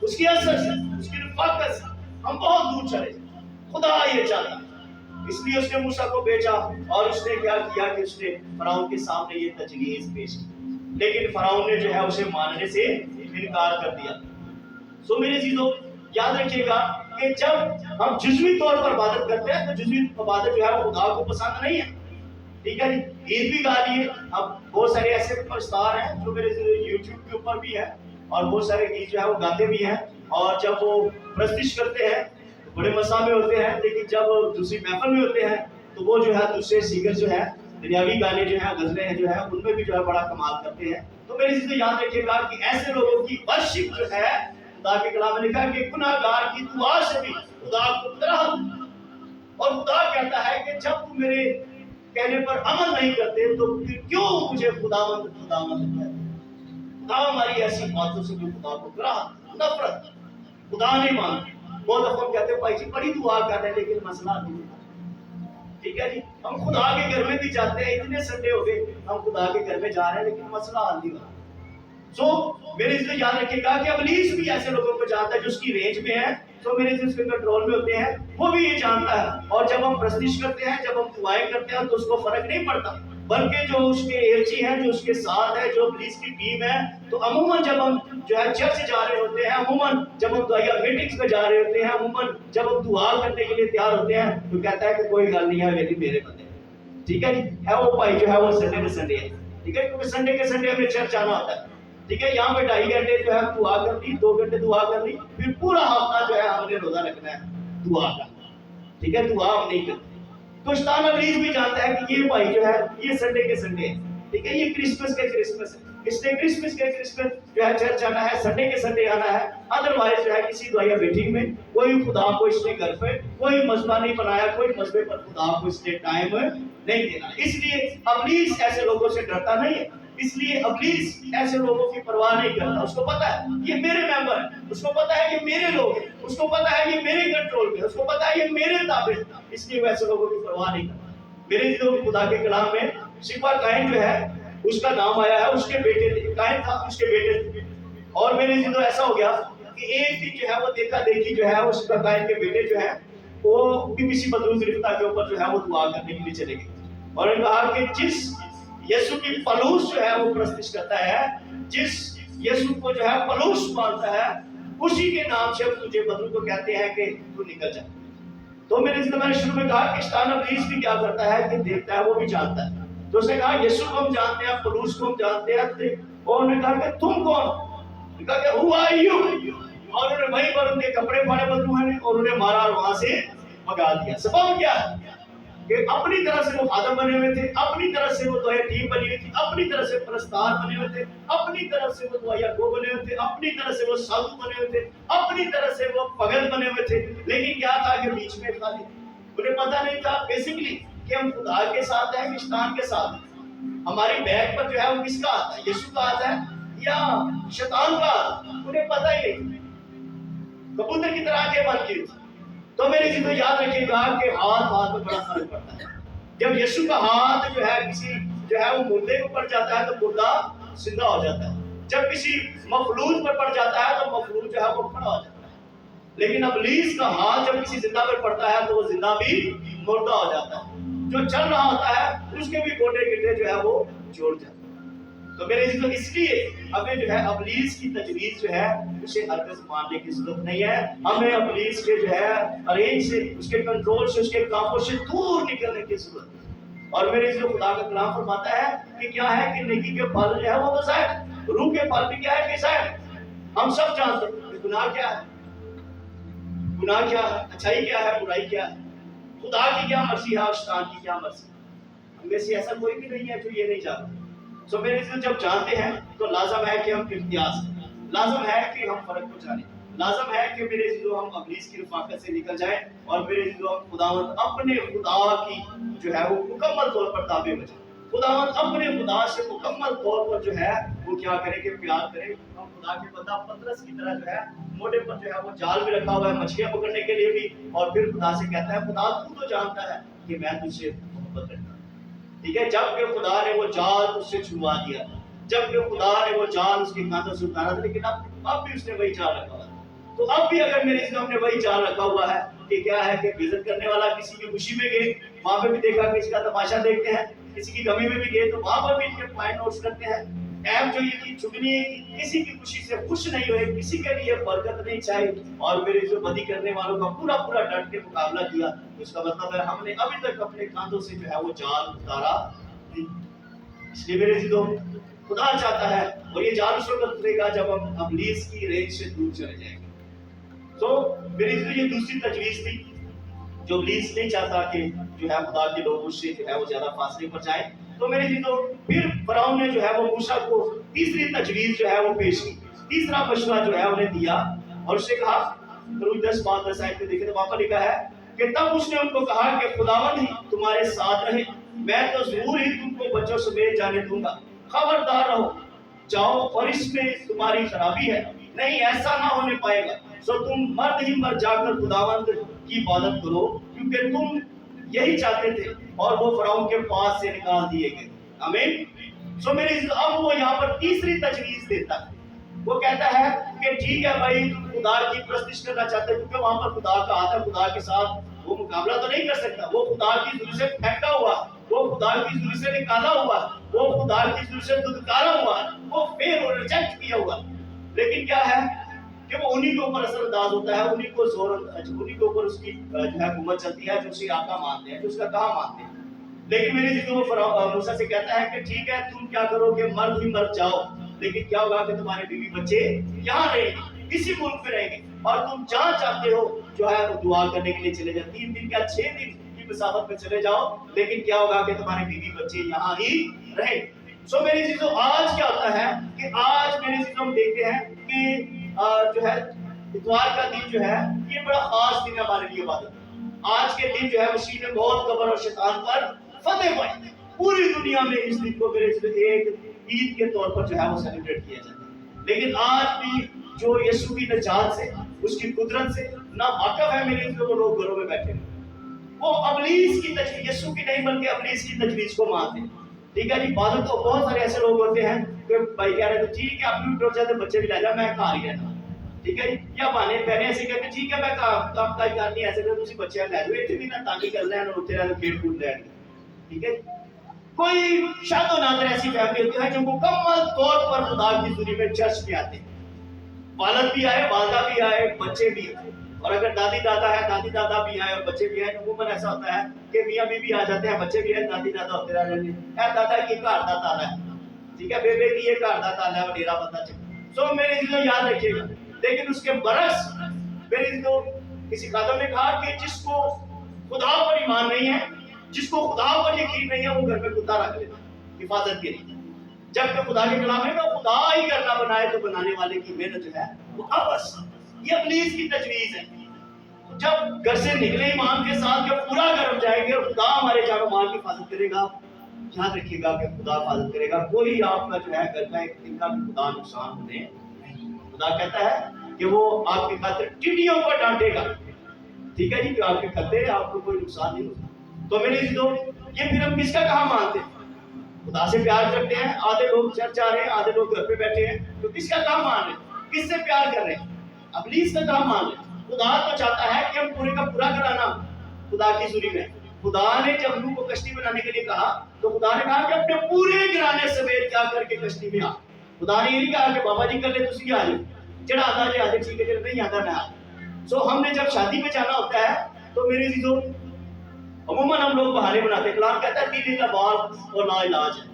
उसकी असर से, उसकी रफाकत से हम बहुत दूर चले जाएं। खुदा ये चाहता है, इसलिए उसने मूसा को भेजा और उसने क्या किया कि उसने फराउन के सामने ये तजवीज पेश की, लेकिन फराउन ने जो है उसे मानने से इनकार कर दिया। सो मेरे चीजों याद रखिएगा कि जब हम जुज़वी तौर पर इबादत करते हैं तो जुज़वी इबादत जो है वो खुदा को पसंद नहीं है, ठीक है जी। ईद भी गा लिए, अब बहुत सारे ऐसे स्टार हैं जो मेरे यूट्यूब के ऊपर भी है और बहुत सारे गीत जो है वो गाते भी हैं, और जब वो प्रस्तुत करते हैं तो बड़े मसा में होते हैं, लेकिन जब दूसरी महफिल में होते हैं तो वो जो है दूसरे सिंगर जो है दुनियावी गाने जो है गजलें हैं जो है उनमें भी जो है बड़ा कमाल करते हैं। तो मेरी चीजें याद रखिएगा कि ऐसे लोगों की वर्शिप जो है खुदा के कलाम में लिखा है कि गुनाहगार की दुआ से भी खुदा को तरह, और खुदा कहता है कि जब तुम मेरे कहने पर अमल नहीं करते तो फिर क्यों मुझे खुदावंद खुदावंद कहते? खुदा हमारी ऐसी बातों से भी खुदा को ग्रह नफरत, खुदा नहीं मानते। बहुत दफा कहते हैं भाई जी बड़ी दुआ कर रहे हैं लेकिन मसला नहीं होता, ठीक है जी। हम खुदा के घर में भी जाते हैं, इतने संडे हो गए हम खुदा के घर में जा रहे हैं लेकिन मसला हल नहीं होता। सो मेरे इसलिए याद रखिएगा कि इब्लीस भी ऐसे लोगों को जानता है जो उसकी रेंज में है, तो मेरे जिसके कंट्रोल में होते हैं वो भी ये जानता है। और जब हम प्रस्तुत करते हैं, जब हम दुआएं करते हैं तो उसको फर्क नहीं पड़ता, बल्कि जो उसके एलची हैं जो उसके साथ है जो इब्लीस की टीम है, तो अमूमन जब हम जो है चर्च जा रहे होते हैं, अमूमन जब हम दुआ मीटिंग्स में जा रहे होते हैं, अमूमन जब हम दुआ करने के लिए तैयार होते हैं तो कहता है कि कोई गल नहीं है मेरे बंदे, ठीक है जी। है वो भाई जो है वो संडे के संडे है, ठीक है, क्योंकि संडे के संडे हमें चर्च आना होता है, ठीक है। यहाँ पे 2.5 घंटे जो है दुआ कर ली, 2 घंटे दुआ कर ली, फिर पूरा हफ्ता जो है हमने रोजा रखना है दुआ का, ठीक है, दुआ हम नहीं करते। तो शैतान इब्लीस भी जानता है कि ये भाई जो है ये संडे के संडे है, ठीक है, ये क्रिसमस के क्रिसमस है, इसलिए क्रिसमस के क्रिसमस जो है चर्च आना है, संडे के संडे आना है, अदरवाइज जो है किसी दुआ मीटिंग में कोई खुदा को इसने घर पे कोई मसबा नहीं बनाया, कोई मसबे पर खुदा को इसने टाइम नहीं देना। इसलिए इब्लीस ऐसे लोगों से डरता नहीं है, इसलिए इब्लीस ऐसे लोगों की परवाह नहीं करता। उसको पता है ये मेरे मेंबर है, उसको पता है ये मेरे लोग हैं, उसको पता है ये मेरे कंट्रोल में, उसको पता है ये मेरे ताबे, इसलिए वैसे लोगों की परवाह नहीं करता। मेरे जो खुदा के कलाम में सिपा कायन जो है उसका नाम आया है, उसके बेटे थे, कायन था उसके बेटे थे, और मेरे जो ऐसा हो गया कि एक दिन जो है वो देखा देखी जो है उसका कायन के बेटे जो है वो किसी बदरूज रिफ्ता के ऊपर जो है वो दुआ करने के लिए चले गए, और उन्होंने कहा कि जिस यीशु की पलूस जो है वो प्रस्तुत करता है, जिस यीशु को जो है पलूस मानता है, उसी के नाम से तुझे बदरू को कहते हैं कि तू निकल जा। तो मैंने शुरू में कहा कि शैतान इब्लीस भी क्या करता है कि देखता है, वो भी जानता है। तो उसने कहा यीशु को हम जानते हैं, पलूस को हम जानते हैं, और उन्होंने कहा कि तुम कौन? कहा कि हु आर यू? और उन्होंने वहीं पर उनके कपड़े फाड़े बदरू ने और उन्हें मारा और वहां से भगा दिया। सबब क्या है कि अपनी तरह से वो खादम बने हुए थे, अपनी तरह से वो दुआया टीम बनी हुई थी, अपनी तरह से परस्तार बने हुए थे, अपनी तरह से वो दुआया गो बने हुए थे, अपनी तरह से वो साधु बने हुए थे, अपनी तरह से वो भगत बने हुए थे। लेकिन क्या था कि बीच में खाली उन्हें पता नहीं था बेसिकली कि हम खुदा के साथ हैं कि शैतान के साथ हैं। हमारी बैग पर जो है वो किसका आता है, यीशु का आता है या शैतान का? उन्हें पता ही नहीं, कबूतर की तरह आंखें बंद की। तो मेरी चीज याद रखिएगा कि हाथ में बड़ा फर्क पड़ता है। जब यीशु का हाथ जो है किसी जो है वो मुर्दे पर पड़ जाता है तो मुर्दा जिंदा हो जाता है, जब किसी मफलूज पर पड़ जाता है तो मफलूज जो है वो खड़ा हो जाता है। लेकिन इब्लीस का हाथ जब किसी जिंदा पर पड़ता है तो वो जिंदा भी मुर्दा हो जाता है, जो चल रहा होता है उसके भी गोटे गिटे जो है वो जोड़ जाता है। तो मेरे इसलिए हमें जो है इब्लीस की तजवीज जो है उसे हरगिज़ मानने की जरूरत नहीं है। हमें इब्लीस के जो है अरेंज से, उसके कंट्रोल से, उसके कामों से दूर निकलने की जरूरत है। और मेरे जो खुदा का कलाम फरमाता है कि क्या है कि नेकी के फल जो है वो तो शायद, रूह के फल भी क्या है कि शायद हम सब जानते हैं कि गुनाह क्या है, गुनाह क्या है, अच्छाई क्या है, बुराई क्या है, खुदा की क्या मर्जी है और शैतान की क्या मर्जी। हम में से ऐसा कोई भी नहीं है जो ये नहीं जानता। सो मेरे से जब जानते हैं तो लाजम है कि हम इम्तियाज करें, लाजम है कि हम फर्क को जानें, लाजम है कि मेरे जो हम अबलीस की रफाकत से निकल जाएं और मेरे जो हम खुदावंद अपने खुदा की जो है वो मुकम्मल तौर पर ताबे हो जाए। खुदावंद अपने खुदा से मुकम्मल तौर पर जो है वो क्या करे कि प्यार करे। हम खुदा के बंदा पतरस की तरह जो है मोटे पर जो है वो जाल भी रखा हुआ है मछलियां पकड़ने के लिए भी, और फिर खुदा से कहता है खुदा तू तो जानता है कि मैं तुझसे मोहब्बत करता हूं। ठीक है, जब कि खुदा ने वो जाल उससे छुड़वा दिया, जब कि खुदा ने वो जाल उसके कांधों से उतारा था, लेकिन अब भी उसने वही जाल रखा हुआ है। तो अब भी अगर मेरे सामने वही जाल रखा हुआ है कि क्या है कि विजिट करने वाला किसी की खुशी में गए, वहां पे भी देखा कि इसका तमाशा देखते हैं, किसी की गमी में भी गए तो वहां पर भी इनके पॉइंट नोट्स करते हैं। ऐप जो ये चुगनी है कि किसी की खुशी से खुश नहीं हुए, किसी के लिए बरकत नहीं चाहिए और मेरे जो बदी करने वालों का पूरा पूरा डट के मुकाबला किया, तो इसका मतलब है हमने अभी तक अपने कांधों से जो है वो जाल उतारा नहीं। इसलिए मेरे जो खुदा चाहता है, और ये जाल उस वक्त उतरेगा जब हम अबलीस की रेंज से दूर चले जाएंगे। तो मेरी जो ये दूसरी तजवीज थी, जो अबलीस नहीं चाहता कि जो है खुदा के लोग उससे जो है वो ज्यादा फासले पर जाए, तो मेरे जी तो फिर फराउन ने जो है वो मूसा को तीसरी तजवीज जो है वो पेश की, तीसरा मशवरा जो है उन्हें दिया और उससे कहा, 10:5 आयत में देखें तो वहां पर लिखा है कि तब उसने उनको कहा कि खुदावंद ही तुम्हारे साथ रहे, मैं तो जरूर ही तुमको बच्चों समेत जाने दूंगा, खबरदार रहो, जाओ और इसमें तुम्हारी खराबी है, नहीं ऐसा ना होने पाएगा। सो तुम मर्द ही मर्द जाकर खुदावंद की इबादत करो, क्योंकि तुम यही चाहते थे और वो फराउन के पास से निकाल दिए गए। आमीन। सो मेरे अब वो यहाँ पर तीसरी तजवीज देता है, वो कहता है कि ठीक है भाई तुम खुदा की प्रस्तिश करना चाहते हो, क्योंकि वहां पर खुदा का आता, खुदा के साथ वो मुकाबला तो नहीं कर सकता, वो खुदा की जुल्म से फेंका हुआ, वो खुदा की जुल्म से निकाला हुआ, वो खुदा की जुल्म से दुदकारा हुआ, वो फेल और रिजेक्ट किया हुआ। लेकिन क्या है कि वो उन्हीं के ऊपर असरअंदाज होता है, उन्हीं को उन्हीं के ऊपर उसकी जो है हुकूमत चलती है, जो उसे आका मानते हैं, जो उसका कहा मानते हैं। लेकिन मेरे जी वो मूसा से कहता है कि ठीक है तुम क्या करोगे, मर्द ही मर्द जाओ, लेकिन क्या होगा कि तुम्हारे बीवी बच्चे यहाँ रहेंगे, इसी मुल्क में रहेंगे, और तुम जहाँ चाहते हो जो है दुआ करने के लिए चले जाओ, 3 दिन या 6 दिन की मसाफत में चले जाओ, लेकिन क्या होगा कि तुम्हारे बीवी बच्चे यहाँ ही रहे। सो मेरी चीजों आज क्या होता है कि आज मेरी चीजों हम देखते हैं कि जो है इतवार का दिन जो है ये बड़ा खास दिन है हमारे लिए। इबादत आज के दिन जो है मसीह ने बहुत कब्र और शैतान पर फतेह पाई। पूरी दुनिया में इस दिन को मेरे एक ईद के तौर पर जो है वो सेलिब्रेट किया जाता है। लेकिन आज भी जो यीशु की नजात से, उसकी कुदरत से ना वाकिफ है मेरे जो लोग घरों में बैठे हैं, वो अबलीस की तजवीज, यीशु की नहीं बल्कि अबलीस की तजवीज को मानते हैं। ठीक है जी, बादल तो बहुत सारे ऐसे लोग होते हैं कि भाई कह रहे तो ठीक है आप भी उठ जाते बच्चे भी ला जा, मैं घर ही रहना। ठीक है जी, या बहाने पहले ऐसे कहते ठीक है मैं काम काज करनी ऐसे करते तुम बच्चे लै जाओ, इतने भी ना तांगी कर लें उत्थे रह खेल कूद लें। ठीक है, कोई शादो नादर ऐसी फैमिली होती है जो मुकम्मल तौर पर खुदा की दुनिया में चर्च में आते हैं, वालद भी आए, वालदा भी आए, बच्चे भी आए, और अगर दादी दादा है, दादी दादा भी आए और बच्चे भी आए, तो अमूमन ऐसा होता है कि मियाँ बीवी आ जाते हैं, बच्चे भी हैं, दादी दादा होते रह जाएंगे। दादा की घर का ताला है, ठीक है, बेबे की ये घर का ताला है, वडेरा पता चले। सो मेरे चीजों याद रखिएगा। लेकिन उसके बरस मेरे चीजों किसी खादम ने कहा कि जिसको खुदा पर ईमान नहीं है, जिसको खुदा पर यकीन नहीं है, वो घर में कुत्ता रख लेता हिफाजत के लिए। जबकि खुदा के कलाम है ना, खुदा ही करना बनाए तो बनाने वाले की मेहनत जो है वो बस ये इब्लीस की तजवीज है। जब घर से निकले ईमान के साथ जब पूरा घर जाएंगे और खुदा हमारे जानो माल की हिफाजत करेगा, याद रखिएगा कि खुदा हिफाजत करेगा। कोई आपका जो है घर का एक दिन का भी खुदा नुकसान होने नहीं। खुदा कहता है कि वो आपकी खातिर टिड्डियों को डांटेगा। ठीक है जी, कि आपके खतरे आपको कोई नुकसान नहीं होगा। तो मेरे दोस्त ये फिर हम किसका कहा मानते हैं? खुदा से प्यार करते हैं, आधे लोग चर्च आ रहे हैं, आधे लोग घर पे बैठे हैं, तो किसका काम मान रहे हैं? किससे प्यार कर रहे हैं? इब्लीस का काम मान रहे हैं। खुदा तो चाहता है कि हम पूरे का पूरा कराना खुदा की जुरी में। खुदा ने जब नूह को कश्ती बनाने के लिए कहा तो खुदा ने कहा कि अपने पूरे घराने समेत क्या करके कश्ती में आ। खुदा ने ये नहीं कहा कि बाबा जी कर ले तुसी आ जाओ, जड़ा आता जे आजे ठीक है, जड़ा नहीं आता ना। सो हमने जब शादी में जाना होता है तो मेरे चीजों عموماً ہم لوگ بہانے بناتے ہیں. کلام کہتا ہے دین لباس اور لا علاج ہے.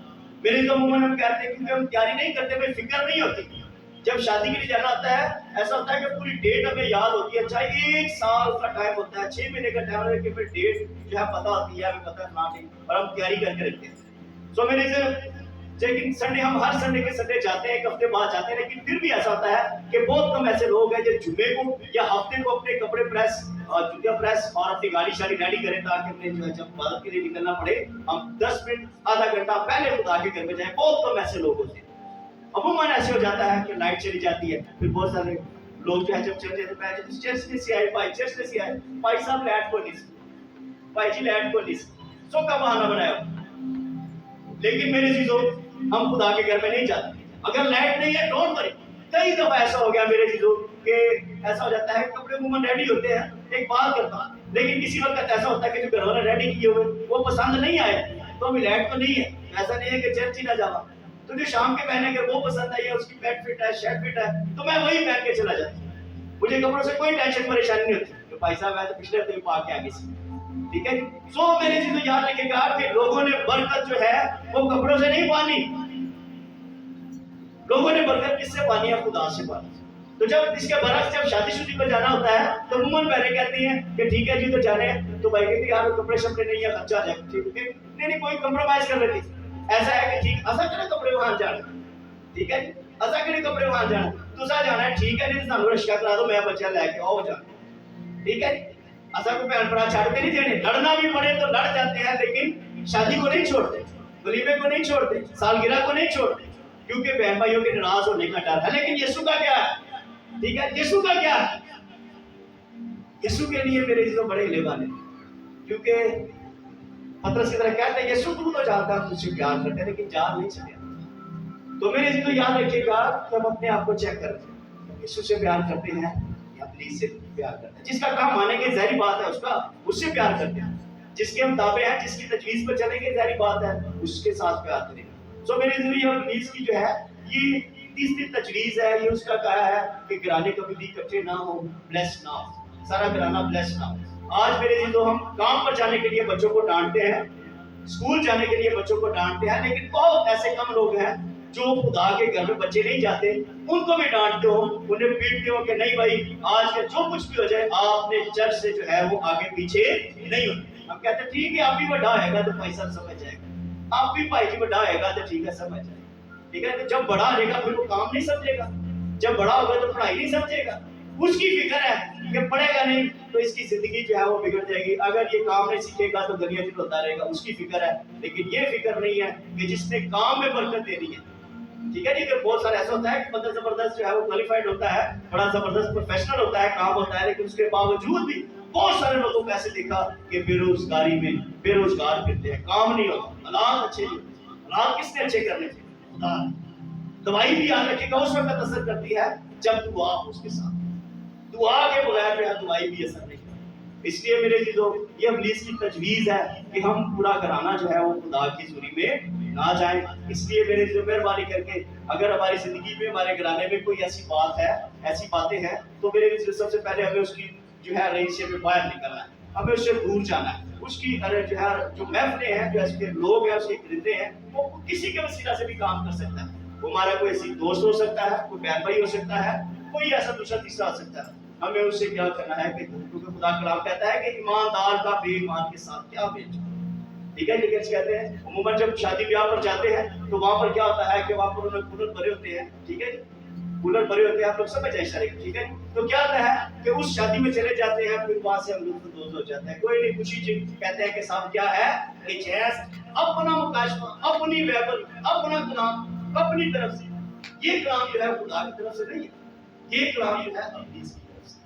میرے تو عموماً ہم کہتے ہیں کیونکہ ہم تیاری نہیں کرتے, ہمیں فکر نہیں ہوتی. جب شادی کے لیے جانا ہوتا ہے ایسا ہوتا ہے کہ پوری ڈیٹ ہمیں یاد ہوتی ہے, چاہے 1 سال کا ٹائم ہوتا ہے, 6 مہینے کا ٹائم ہوتا ہے, کہ پھر ڈیٹ جو ہے پتہ ہوتی ہے, ہمیں پتہ ہے فلاں ڈیٹ, اور ہم تیاری کر کے رکھتے ہیں. سو میرے لیکن سنڈے, ہم ہر سنڈے کے سنڈے جاتے ہیں, 1 ہفتے بعد جاتے ہیں, لیکن پھر بھی ایسا ہوتا ہے کہ بہت کم ایسے لوگ ہیں جو جمعے کو یا ہفتے کو اپنے کپڑے پریس اور جوتیاں پریس اور اپنی گاڑی شاڑی ریڈی کریں تاکہ اپنے جو ہے جب عبادت کے لیے نکلنا پڑے ہم 10 منٹ آدھا گھنٹہ پہلے خدا کے گھر میں جائیں. بہت کم ایسے لوگ ہوتے ہیں. عموماً ایسے ہو جاتا ہے کہ لائٹ چلی جاتی ہے, پھر بہت سارے لوگ جو ہے جب چلے جاتے ہیں چرچ میں سے آئے, بھائی چرچ میں سے آئے, بھائی صاحب لائٹ کو نہیں سی, بھائی جی لائٹ کو نہیں سی, سو کا بہانہ بنایا. لیکن میرے چیزوں ہم خدا کے گھر میں نہیں جاتے اگر لائٹ نہیں ہے. ڈونٹ وری, کئی دفعہ ایسا ہو گیا میرے چیزوں کہ ایسا ہو جاتا ہے کپڑے عموماً ریڈی ہوتے ہیں, ایک بات کرتا ہوں, لیکن کسی وقت ایسا ہوتا ہے کہ جو گھر والے ریڈی کیے ہوئے وہ پسند نہیں آئے, تو ابھی لائٹ تو نہیں ہے, ایسا نہیں ہے کہ چرچ ہی نہ جاوا. تو جو شام کے پہنے اگر وہ پسند آئی ہے, اس کی پیٹ فٹ ہے, شرٹ فٹ ہے, تو میں وہی پہن کے چلا جاتا ہوں. مجھے کپڑوں سے کوئی ٹینشن پریشانی نہیں ہوتی کہ بھائی صاحب میں تو پچھلے ہفتے پا کے آگے سے. ٹھیک ہے. سو میرے چیزوں یاد رکھے گا کہ لوگوں نے برکت جو ہے وہ کپڑوں سے نہیں پانی, لوگوں نے برکت کس سے پانی ہے؟ خدا سے پانی. تو جب اس کے برعکس جب شادی شدی پر جانا ہوتا ہے تو عموماً پہلے کہتی ہیں کہ ٹھیک ہے جی تو جانے ہیں, تو بھائی کہتے یار کپڑے شپڑے نہیں ہے, خرچہ آ جائے. نہیں کوئی کمپرومائز کر لیتی. ایسا ہے کہ ٹھیک ایسا کرے کپڑے وہاں جانا, ٹھیک ہے, ایسا کرے کپڑے وہاں جانا, دوسرا جانا ہے, ٹھیک ہے نہیں تو رشکا کرا دو, میں بچہ لے کے آؤ جانا, ٹھیک ہے. ایسا کو بہن بڑا چھاڑ کے نہیں دینے, لڑنا بھی پڑے تو لڑ جاتے ہیں, لیکن شادی کو نہیں چھوڑتے, ولیمے کو نہیں چھوڑتے, سالگرہ کو نہیں چھوڑتے, کیونکہ بہن بھائیوں کے ناراض ہونے کا ڈر ہے. لیکن یسوع کا کیا ہے؟ ٹھیک ہے, یسوع کا کیا ہے؟ یسوع کے لیے میرے چیزوں بڑے لیوان ہیں, کیونکہ پترس کی طرح کہتے ہیں یسوع تو جانتا ہے تجھ سے پیار کرتے ہیں لیکن جان نہیں سکے. تو میرے چیزوں یاد رکھیے گا کہ ہم اپنے آپ کو چیک کرتے ہیں, یسوع سے پیار کرتے ہیں یا پلیز سے پیار کرتے ہیں. جس کا کام مانیں گے ظاہری بات ہے اس سے پیار کرتے ہیں, جس کے ہم تابع ہیں, جس کی تجویز پر چلیں گے ظاہری بات ہے اس کے ساتھ پیار کریں گے. سو میرے ذریعے اور پلیز کی جو ہے یہ تیسری تجویز ہے, یہ اس کا کہا ہے کہ گھرانے کبھی بھی اکٹھے نہ ہو, بلیس نہ ہو, سارا گھرانہ بلیس نہ ہو. آج میرے چیزوں ہم کام پر جانے کے لیے بچوں کو ڈانٹتے ہیں, اسکول جانے کے لیے بچوں کو ڈانٹتے ہیں, لیکن بہت ایسے کم لوگ ہیں جو خدا کے گھر میں بچے نہیں جاتے ان کو بھی ڈانٹتے ہو, انہیں پیٹتے ہو کہ نہیں بھائی آج کے جو کچھ بھی ہو جائے آپ نے چرچ سے جو ہے وہ آگے پیچھے نہیں ہوتے. ہم کہتے ہیں ٹھیک ہے آپ بھی بڑا ہے گا تو پیسہ سمجھ جائے گا, آپ بھی بھائی جی بڑا ہے گا تو ٹھیک ہے سمجھ جائے گا. ٹھیک ہے, تو جب بڑا رہے گا پھر وہ کام نہیں سمجھے گا, جب بڑا ہوگا تو پڑھائی نہیں سمجھے گا. اس کی فکر ہے کہ پڑھے گا نہیں تو اس کی زندگی جو ہے وہ بگڑ جائے گی, اگر یہ کام نہیں سیکھے گا تو دنیا جل ہوتا رہے گا, اس کی فکر ہے. لیکن یہ فکر نہیں ہے کہ جس نے کام میں برکت دینی ہے. ٹھیک ہے جی, کہ بہت سارا ایسا ہوتا ہے کہ بندہ زبردست جو ہے وہ کوالیفائڈ ہوتا ہے, بڑا زبردست پروفیشنل ہوتا ہے, کام ہوتا ہے, لیکن اس کے باوجود بھی بہت سارے لوگوں کو ایسے دیکھا کہ بے روزگاری میں بے روزگار پھرتے ہیں, کام نہیں ہوتا, حالات اچھے نہیں ہوتے. حالات کس نے اچھے کرنے تھے؟ خدا. دوائی بھی یاد رکھے گا اس وقت اثر کرتی ہے جب دعا اس کے ساتھ, دعا کے بغیر جو ہے دوائی بھی اثر نہیں. اس لیے میرے چیزوں یہ ابلیس کی تجویز ہے کہ ہم پورا گھرانہ جو ہے وہ خدا کی حضوری میں نہ جائیں. اس لیے میرے چیزوں مہربانی کر کے اگر ہماری زندگی میں ہمارے گھرانے میں کوئی ایسی بات ہے, ایسی باتیں ہیں, تو میرے چیزوں سب سے پہلے ہمیں اس کی جو ہے رئیس سے باہر نکلنا ہے, ہمیں اس سے دور جانا ہے. اس کی جو ہے جو محفلیں ہیں, جو ایسے لوگ ہیں, اس کے گردے ہیں, وہ کسی کے وسیلہ سے بھی کام کر سکتا ہے. وہ ہمارا کوئی ایسی دوست ہو سکتا ہے, کوئی بہن بھائی ہو سکتا ہے, کوئی ایسا دوسرا تیسرا ہو سکتا ہے. ہمیں اس سے کیا کرنا ہے کہ کیونکہ خدا کلام کہتا ہے کہ ایماندار کا بے ایمان کے ساتھ کیا بیچ. ٹھیک ہے, لیکن کہتے ہیں عموماً جب شادی بیاہ پر جاتے ہیں تو وہاں پر کیا ہوتا ہے کہ وہاں پر انہیں کولر بھرے ہوتے ہیں. ٹھیک ہے, کولر بھرے ہوتے ہیں, آپ لوگ سمجھ جائیں اشارے. ٹھیک ہے, تو کیا ہوتا ہے کہ اس شادی میں چلے جاتے ہیں, پھر وہاں سے ہم لطف اندوز ہو جاتے ہیں. کوئی نہیں خوشی چیز کہتے ہیں کہ صاحب کیا ہے اپنا مکاشفہ, اپنی ویبل, اپنا کلام اپنی طرف سے. یہ کلام جو ہے خدا کی طرف سے نہیں ہے, یہ کلام جو ہے ابلیس کی طرف سے.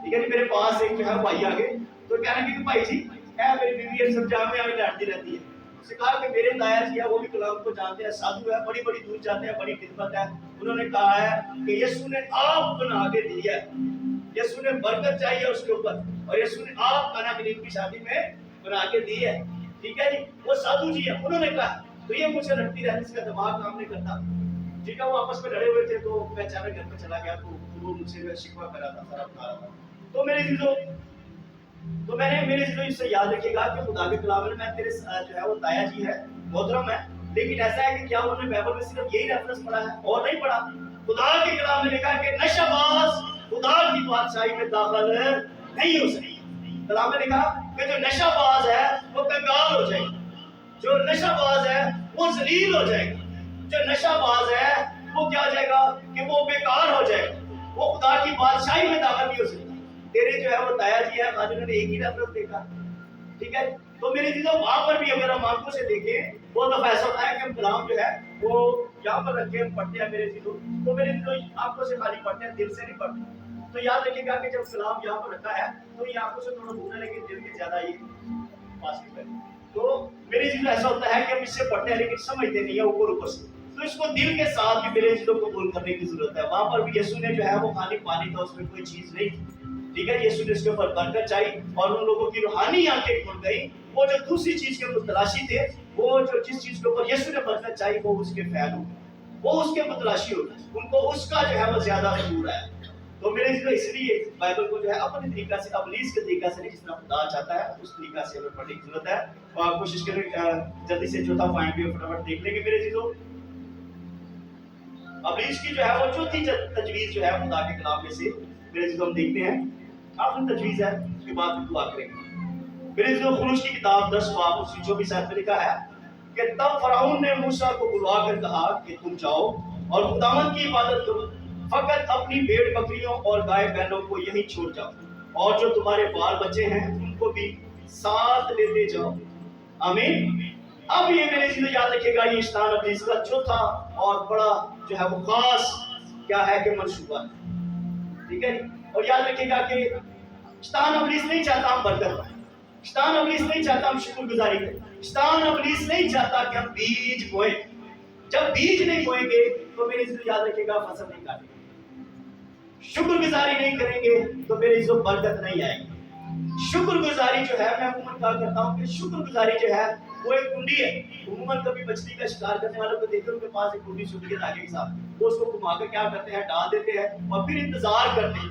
ٹھیک ہے جی, میرے پاس ایک جو ہے بھائی آگے تو کہنے لگے کہ بھائی جی میری بیوی یہ سب جامع ہمیں لڑتی رہتی ہے. اس نے کہا کہ میرے دایا جی ہے وہ بھی کلام کو جانتے ہیں, سادھو ہے, بڑی بڑی دور جاتے ہیں, بڑی خدمت ہے. انہوں نے کہا ہے کہ یسوع نے آپ بنا کے دی ہے, یسوع نے برکت چاہیے اس کے اوپر, اور یسوع نے آپ کانا گرین کی شادی میں بنا کے دی ہے. ٹھیک ہے جی, وہ سادھو جی ہے. انہوں نے کہا تو یہ مجھ سے لڑتی رہتی, اس کا دماغ کام نہیں کرتا. ٹھیک ہے, وہ آپس میں لڑے ہوئے تھے, تو میں اچانک گھر پہ چلا گیا تو وہ مجھ سے شکوہ کرا تھا, سارا بتا رہا تھا. تو میرے چیزوں تو میں نے میرے سے اس سے یاد رکھے گا کہ خدا کے کلام میں تیرے جو ہے وہ تایا جی ہے، محترم ہے، لیکن ایسا ہے کہ کیا انہوں نے بائبل میں صرف یہی ریفرنس پڑھا ہے اور نہیں پڑھا؟ خدا کے کلام میں لکھا ہے کہ نشہ باز خدا کی بادشاہی میں داخل نہیں ہو سکے۔ کلام میں لکھا کہ جو نشہ باز ہے وہ کنگال ہو جائے گا، جو نشہ باز ہے وہ ذلیل ہو جائے گا، جو نشہ باز ہے وہ کیا ہو جائے گا کہ وہ بیکار ہو جائے گا، وہ خدا کی بادشاہی میں داخل نہیں ہو سکتا۔ تیرے جو ہے وہ تایا جی ہے، خادم نے ایک ہی ریفرنس دیکھا، ٹھیک ہے؟ تو میرے چیزوں وہاں پر بھی اگر ہم آنکھوں سے دیکھیں وہ دفعہ ایسا ہوتا ہے کہ ہم کلام جو ہے وہ یہاں پر رکھ کے ہم پڑھتے ہیں میرے چیزوں، تو میرے چیزوں آنکھوں سے خالی پڑھتے ہیں، دل سے نہیں پڑھتے۔ تو یاد رکھیے گا کہ جب کلام یہاں پر رکھا ہے تو یہ آنکھوں سے تھوڑا دور ہے لیکن دل کے زیادہ یہ پاس ہے۔ تو میری چیزوں ایسا ہوتا ہے کہ ہم اس سے پڑھتے ہیں لیکن سمجھتے نہیں ہیں اوپر سے، تو اس کو دل کے ساتھ بھی میرے چیزوں کو قبول کرنے کی ضرورت ہے۔ وہاں پر بھی یسوع نے جو ہے وہ خالی پانی تھا، اس میں کوئی چیز نہیں تھی، ٹھیک ہے؟ یسوع نے اس کے اوپر برکت چاہی اور ان لوگوں کی روحانی آنکھیں کھل گئی، وہ جو دوسری چیز کے متلاشی تھے، وہ جو جس چیز کے اوپر یسوع نے برکت چاہی وہ اس کے فعل ہو گئے، وہ اس کے متلاشی ہو گئے، ان کو اس کا جو ہے وہ زیادہ حضور ہے۔ تو میرے لیے اس لیے بائبل کو جو ہے اپنے طریقہ سے، ابلیس کے طریقہ سے نہیں، جس طرح خدا چاہتا ہے اس طریقہ سے ہمیں پڑھنے کی ضرورت ہے۔ اور آپ کوشش کریں جلدی سے چوتھا پوائنٹ بھی فٹافٹ دیکھ لیں گے میرے چیزوں۔ ابلیس کی جو ہے وہ چوتھی تجویز جو ہے خدا کے کلام میں سے میرے چیزوں ہم دیکھتے ہیں، آخری تجویز ہے، اس کے بعد دعا کریں گے۔ میرے چیزوں خروج کی کتاب 10 باب اس کی 24 آیت میں لکھا ہے کہ تب فرعون نے موسیٰ کو بلوا کر کہا کہ تم جاؤ اور خداوند کی عبادت کرو، فقط اپنی بھیڑ بکریوں اور گائے بہنوں کو یہیں چھوڑ جاؤ، اور جو تمہارے بال بچے ہیں ان کو بھی ساتھ لیتے جاؤ۔ آمین۔ اب یہ میرے چیزیں یاد رکھے گا، یہ شیطان ابلیس کا چوتھا اور بڑا جو ہے وہ خاص کیا ہے کہ منصوبہ ہے، ٹھیک ہے؟ اور یاد رکھے گا کہ شیطان ابلیس نہیں چاہتا ہم برکت پائیں، شیطان ابلیس نہیں چاہتا ہم شکر گزاری کریں، شیطان ابلیس نہیں چاہتا کہ ہم بیج بوئیں۔ جب بیج نہیں بوئیں گے تو میرے چیزیں یاد رکھے گا فصل نہیں کاٹیں گے، شکر گزاری نہیں کریں گے تو میرے چیزوں برکت نہیں آئے گی۔ شکر گزاری جو ہے، میں عموماً کہا کرتا ہوں کہ شکر گزاری جو ہے وہ ایک کنڈی ہے۔ عموماً کبھی مچھلی کا شکار کرنے والوں کو دیکھتے ہیں، ان کے پاس ایک کنڈی چھوٹی ہے دھاگے کے ساتھ، وہ اس کو گھما کے کیا کرتے ہیں، ڈال دیتے ہیں اور پھر انتظار کرتے ہیں،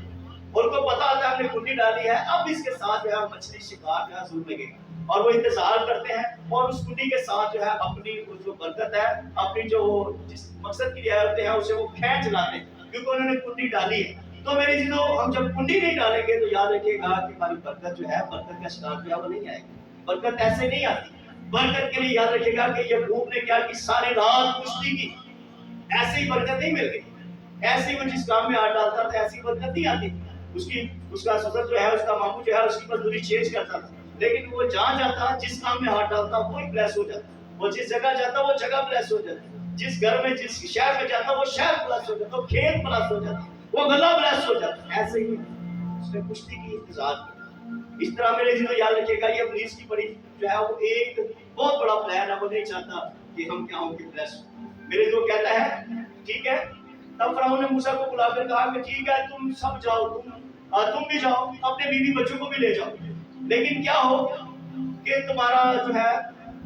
اور ان کو پتا ہوتا ہے ہم نے کنڈی ڈالی ہے، اب اس کے ساتھ جو ہے مچھلی شکار جو ہے ضرور لگے گا، اور وہ انتظار کرتے ہیں اور اس کنڈی کے ساتھ جو ہے اپنی جو برکت ہے، اپنی جو جس مقصد کے لیے آئے ہوتے ہیں اسے وہ کھینچ لاتے ہیں کیونکہ انہوں نے کنڈی ڈالی ہے۔ تو میری چیزوں ہم جب کنڈی نہیں ڈالیں گے تو یاد رکھیے گا کہ ہماری برکت جو ہے، برکت کا شکار جو ہے وہ نہیں آئے گا۔ برکت ایسے نہیں آتی۔ برکت کے لیے یاد رکھیے گا کہ یعقوب نے کیا کی، ساری رات کشتی کی، ایسے ہی برکت نہیں مل گئی، ایسے ہی وہ جس کام میں ہاتھ ڈالتا تھا ایسی برکت نہیں آتی۔ اس کا سسر جو ہے، اس کا ماموں جو ہے، اس کی مزدوری چینج کرتا تھا، لیکن وہ جہاں جاتا جس کام میں ہاتھ ڈالتا وہی بلیس ہو جاتا، وہ جس جگہ جاتا وہ جگہ بلیس ہو جاتی، جس گھر میں جس شہر میں جاتا وہ شہر بلیس ہو جاتا، وہ کھیت بلیس ہو جاتا، وہ غلہ بلیس ہو جاتا۔ ایسے ہی اس نے کشتی کی، انتظار کیا۔ اس طرح میرے چیزوں یاد رکھیے گا، یہ ابلیس کی بڑی جو ہے وہ ایک بہت بڑا پلان ہے، وہ نہیں چاہتا کہ ہم کیا ہوں کہ بلیس ہوں۔ میرے جو کہتا ہے ٹھیک ہے، تب فرعون نے موسیٰ کو بلا کر کہا کہ ٹھیک ہے تم سب جاؤ، تم بھی جاؤ، اپنے بیوی بچوں کو بھی لے جاؤ، لیکن کیا ہو کہ تمہارا جو ہے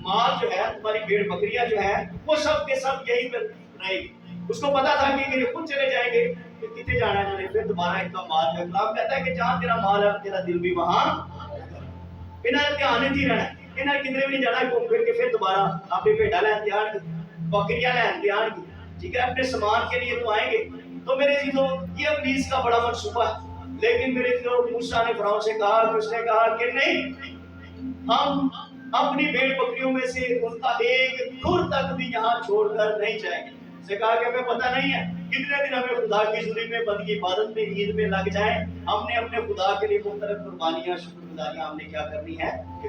مال جو ہے، تمہاری بھیڑ بکریاں جو ہیں وہ سب کے سب یہیں پر رہے گی۔ اس کو پتا تھا کہ یہ خود چلے جائیں گے کہ کتنے جانا ہے انہوں نے، پھر دوبارہ ان کا مال ہے۔ کلام کہتا ہے کہ جہاں تیرا مال ہے تیرا دل بھی وہاں، انہیں دھیان نہیں رہنا، انہیں کدھر بھی نہیں جانا گھوم پھر کے پھر دوبارہ اپنی بھیڑا لین دھیان کی، بکریاں لین دھیان کی، ٹھیک ہے، اپنے سامان کے لیے تو آئیں گے۔ تو میرے چیزوں یہ ابلیس کا بڑا منصوبہ ہے، لیکن میرے چیزوں موسیٰ نے فرعون سے کہا کہ اس نے کہا کہ نہیں، ہم اپنی بھیڑ بکریوں میں سے ان کا ایک کھر تک بھی یہاں چھوڑ کر نہیں جائیں گے۔ سے کہا کہ ہمیں پتہ نہیں ہے کتنے دن ہمیں خدا کی حضوری میں، بندگی عبادت میں، عید میں لگ جائیں، ہم نے اپنے خدا کے لیے مختلف قربانیاں، شکر گزاریاں ہم نے کیا کرنی ہے کہ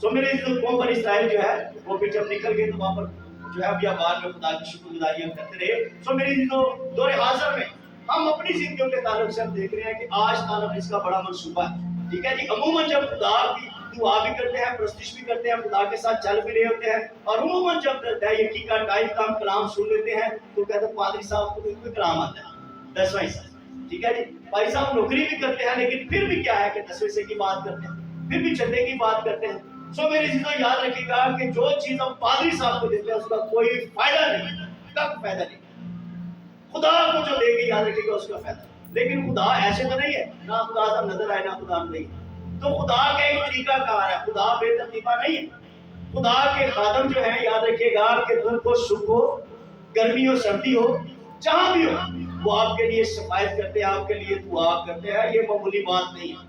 سو میرے قوم بنی اسرائیل جو ہے وہ پھر جب نکل گئے تو وہاں پر جو ہے ابھی آباد میں خدا کی شکر گزاریاں کرتے رہے۔ سو میری دور حاضر میں ہم اپنی زندگیوں کے تعلق سے ہم دیکھ رہے ہیں کہ آج تعلق اس کا بڑا منصوبہ ہے، ٹھیک ہے جی۔ عموماً جب خدا کی دعا بھی کرتے ہیں، پرستش بھی کرتے ہیں، خدا کے ساتھ چل بھی رہے ہوتے ہیں، اور عموماً جب یقین کا ٹائم کا ہم کلام سن لیتے ہیں تو کہتے ہیں پادری صاحب کو کوئی کلام آتا ہے 10واں حصہ، ٹھیک ہے جی۔ بھائی صاحب نوکری بھی کرتے ہیں لیکن پھر بھی کیا ہے کہ 10ویں حصے کی بات کرتے ہیں، پھر بھی چندے کی بات کرتے ہیں۔ سو میری چیزوں یاد رکھیے گا کہ جو چیز ہم پادری صاحب کو دیتے ہیں اس کا کوئی فائدہ نہیں، کب فائدہ نہیں، خدا کو جو دے گی یاد رکھیے گا اس کا فائدہ۔ لیکن خدا ایسے تو نہیں ہے، نہ خدا صاحب نظر آئے نہ خدا نہیں، تو خدا کا ایک طریقہ کار ہے, خدا بے ترتیبہ نہیں ہے. خدا کے خادم جو ہیں, یاد رکھیے گا کہ دھوپ ہو, سکھ ہو, گرمی ہو, سردی ہو, جہاں بھی ہو, وہ آپ کے لیے شفاعت کرتے ہیں, آپ کے لیے دعا کرتے ہیں. یہ معمولی بات نہیں ہے.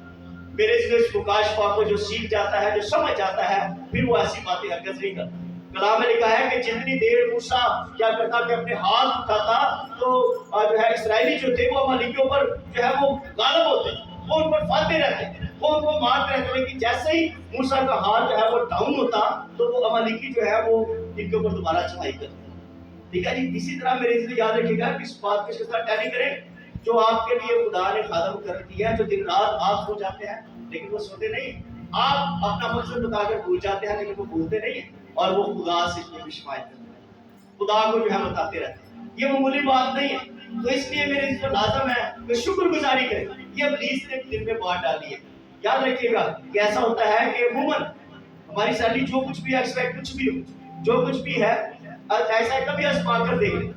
میرے اس پرکاش پاک کو جو سیکھ جاتا ہے, جو سمجھ جاتا ہے, پھر وہ ایسی باتیں ہرگز نہیں کرتا. کلام میں لکھا ہے کہ جتنی دیر موسیٰ کیا کرتا کہ اپنے ہاتھ اٹھاتا تو جو ہے اسرائیلی جو تھے وہ امالیکیوں پر جو ہے وہ غالب ہوتے, وہ ان پر فاتح رہتے, وہ ان کو مارتے رہتے. لیکن جیسے ہی موسیٰ کا ہاتھ جو ہے وہ ڈاؤن ہوتا تو وہ امالیکی جو ہے وہ ان کے اوپر دوبارہ چڑھائی کرتے. ٹھیک ہے جی. اسی طرح میرے اس لیے یاد رکھیے گا کہ اس بات کے ساتھ ٹیلی کریں, جو آپ کے لیے خدا نے خادم کر دیا ہے, جو دن رات آپ سو جاتے ہیں لیکن وہ سوتے نہیں, آپ اپنا مقصد بتا کر بھول جاتے ہیں لیکن وہ بھولتے نہیں ہیں, اور وہ خدا سے شفاعت کرتے ہیں, خدا کو جو ہے بتاتے رہتے ہیں. یہ معمولی بات نہیں ہے. تو اس لیے میرے اس پر لازم ہے کہ شکر گزاری کریں. یہ ابلیس نے دل میں بات ڈالی ہے. یاد رکھیے گا کہ ایسا ہوتا ہے کہ عموماً ہماری سیلری جو کچھ بھی ایکسپیکٹ کچھ بھی ہو, جو کچھ بھی ہے, ایسا ہے کبھی آزما کر دیکھ لیں.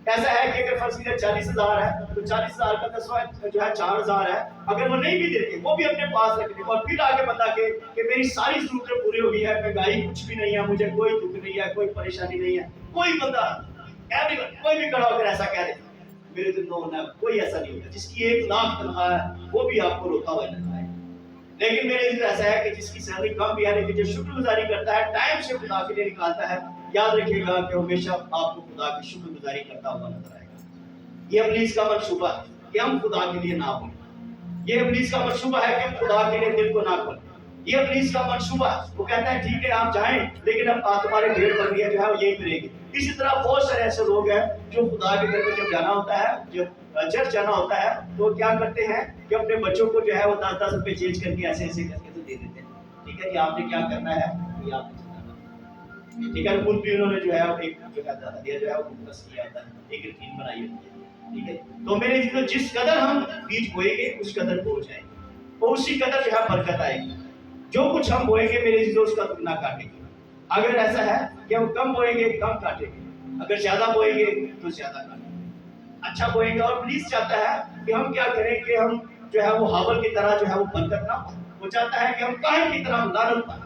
ایسا ہے کہ اگر فرض کیجیے 40,000 ہے تو 40,000 کا 10واں جو ہے 4,000 ہے, اگر وہ نہیں بھی دیتے وہ بھی اپنے پاس رکھ لیں, اور پھر آگے بتا کے کہ میری ساری ضرورتیں پوری ہو گئی ہے, مہنگائی کچھ بھی نہیں ہے, مجھے کوئی دکھ نہیں ہے, کوئی پریشانی نہیں ہے. کوئی بندہ کوئی بھی کھڑا ہو کر ایسا کہہ دے, میرے دل میں ہونا کوئی ایسا نہیں ہوتا. جس کی 1,00,000 تنخواہ ہے وہ بھی آپ کو روتا ہوا نظر آئے. لیکن میرے دل ایسا ہے کہ جس کی سیلری کم بھی ہے لیکن جو شکر گزاری کرتا ہے, ٹائم سے خدا کے لیے نکالتا ہے, یاد رکھیے گا کہ ہمیشہ آپ کو خدا کی شکر گزاری کرتا ہوا نظر آئے گا. یہ ابلیس کا منصوبہ ہے کہ ہم خدا کے لیے نہ بولیں. یہ ابلیس کا منصوبہ ہے کہ ہم خدا کے لیے دل کو نہ کھولیں. یہ ابلیس کا منصوبہ ہے, وہ کہتا ہے ٹھیک ہے آپ جائیں لیکن اب تمہارے بھیڑ بکریاں جو ہے وہ یہی کریں گے. اسی طرح بہت سارے ایسے لوگ ہیں جو خدا کے گھر میں جب جانا ہوتا ہے, جب چرچ جانا ہوتا ہے, تو کیا کرتے ہیں کہ اپنے بچوں کو جو ہے وہ 10-10 روپے چینج کر کے ایسے ایسے کر کے تو دے دیتے ہیں. ٹھیک ہے جی, آپ نے کیا کرنا ہے, یہ آپ نے چلانا ہے. ٹھیک ہے, خود بھی انہوں نے جو ہے ایک جو ہے ہدیہ جو ہے وہ مقدس کیا ہوتا ہے, ایک روٹین بنائی ہوتی ہے. ٹھیک ہے, تو میرے جس قدر ہم بیج بوئیں گے اس قدر بو جائیں گے, اور اسی قدر جو ہے برکت آئے گی. جو کچھ ہم بوئیں گے میرے چیزوں اس کا دگنا کاٹیں گے. اگر ایسا ہے کہ ہم کم بوئیں گے کم کاٹیں گے, اگر زیادہ بوئیں گے تو زیادہ کاٹیں گے, اچھا بوئیں گے. اور پلیز چاہتا ہے کہ ہم کیا کریں کہ ہم جو ہے وہ حابل کی طرح جو ہے وہ برکت نہ ہو. وہ چاہتا ہے کہ ہم قائم کی طرح لعنت پائیں.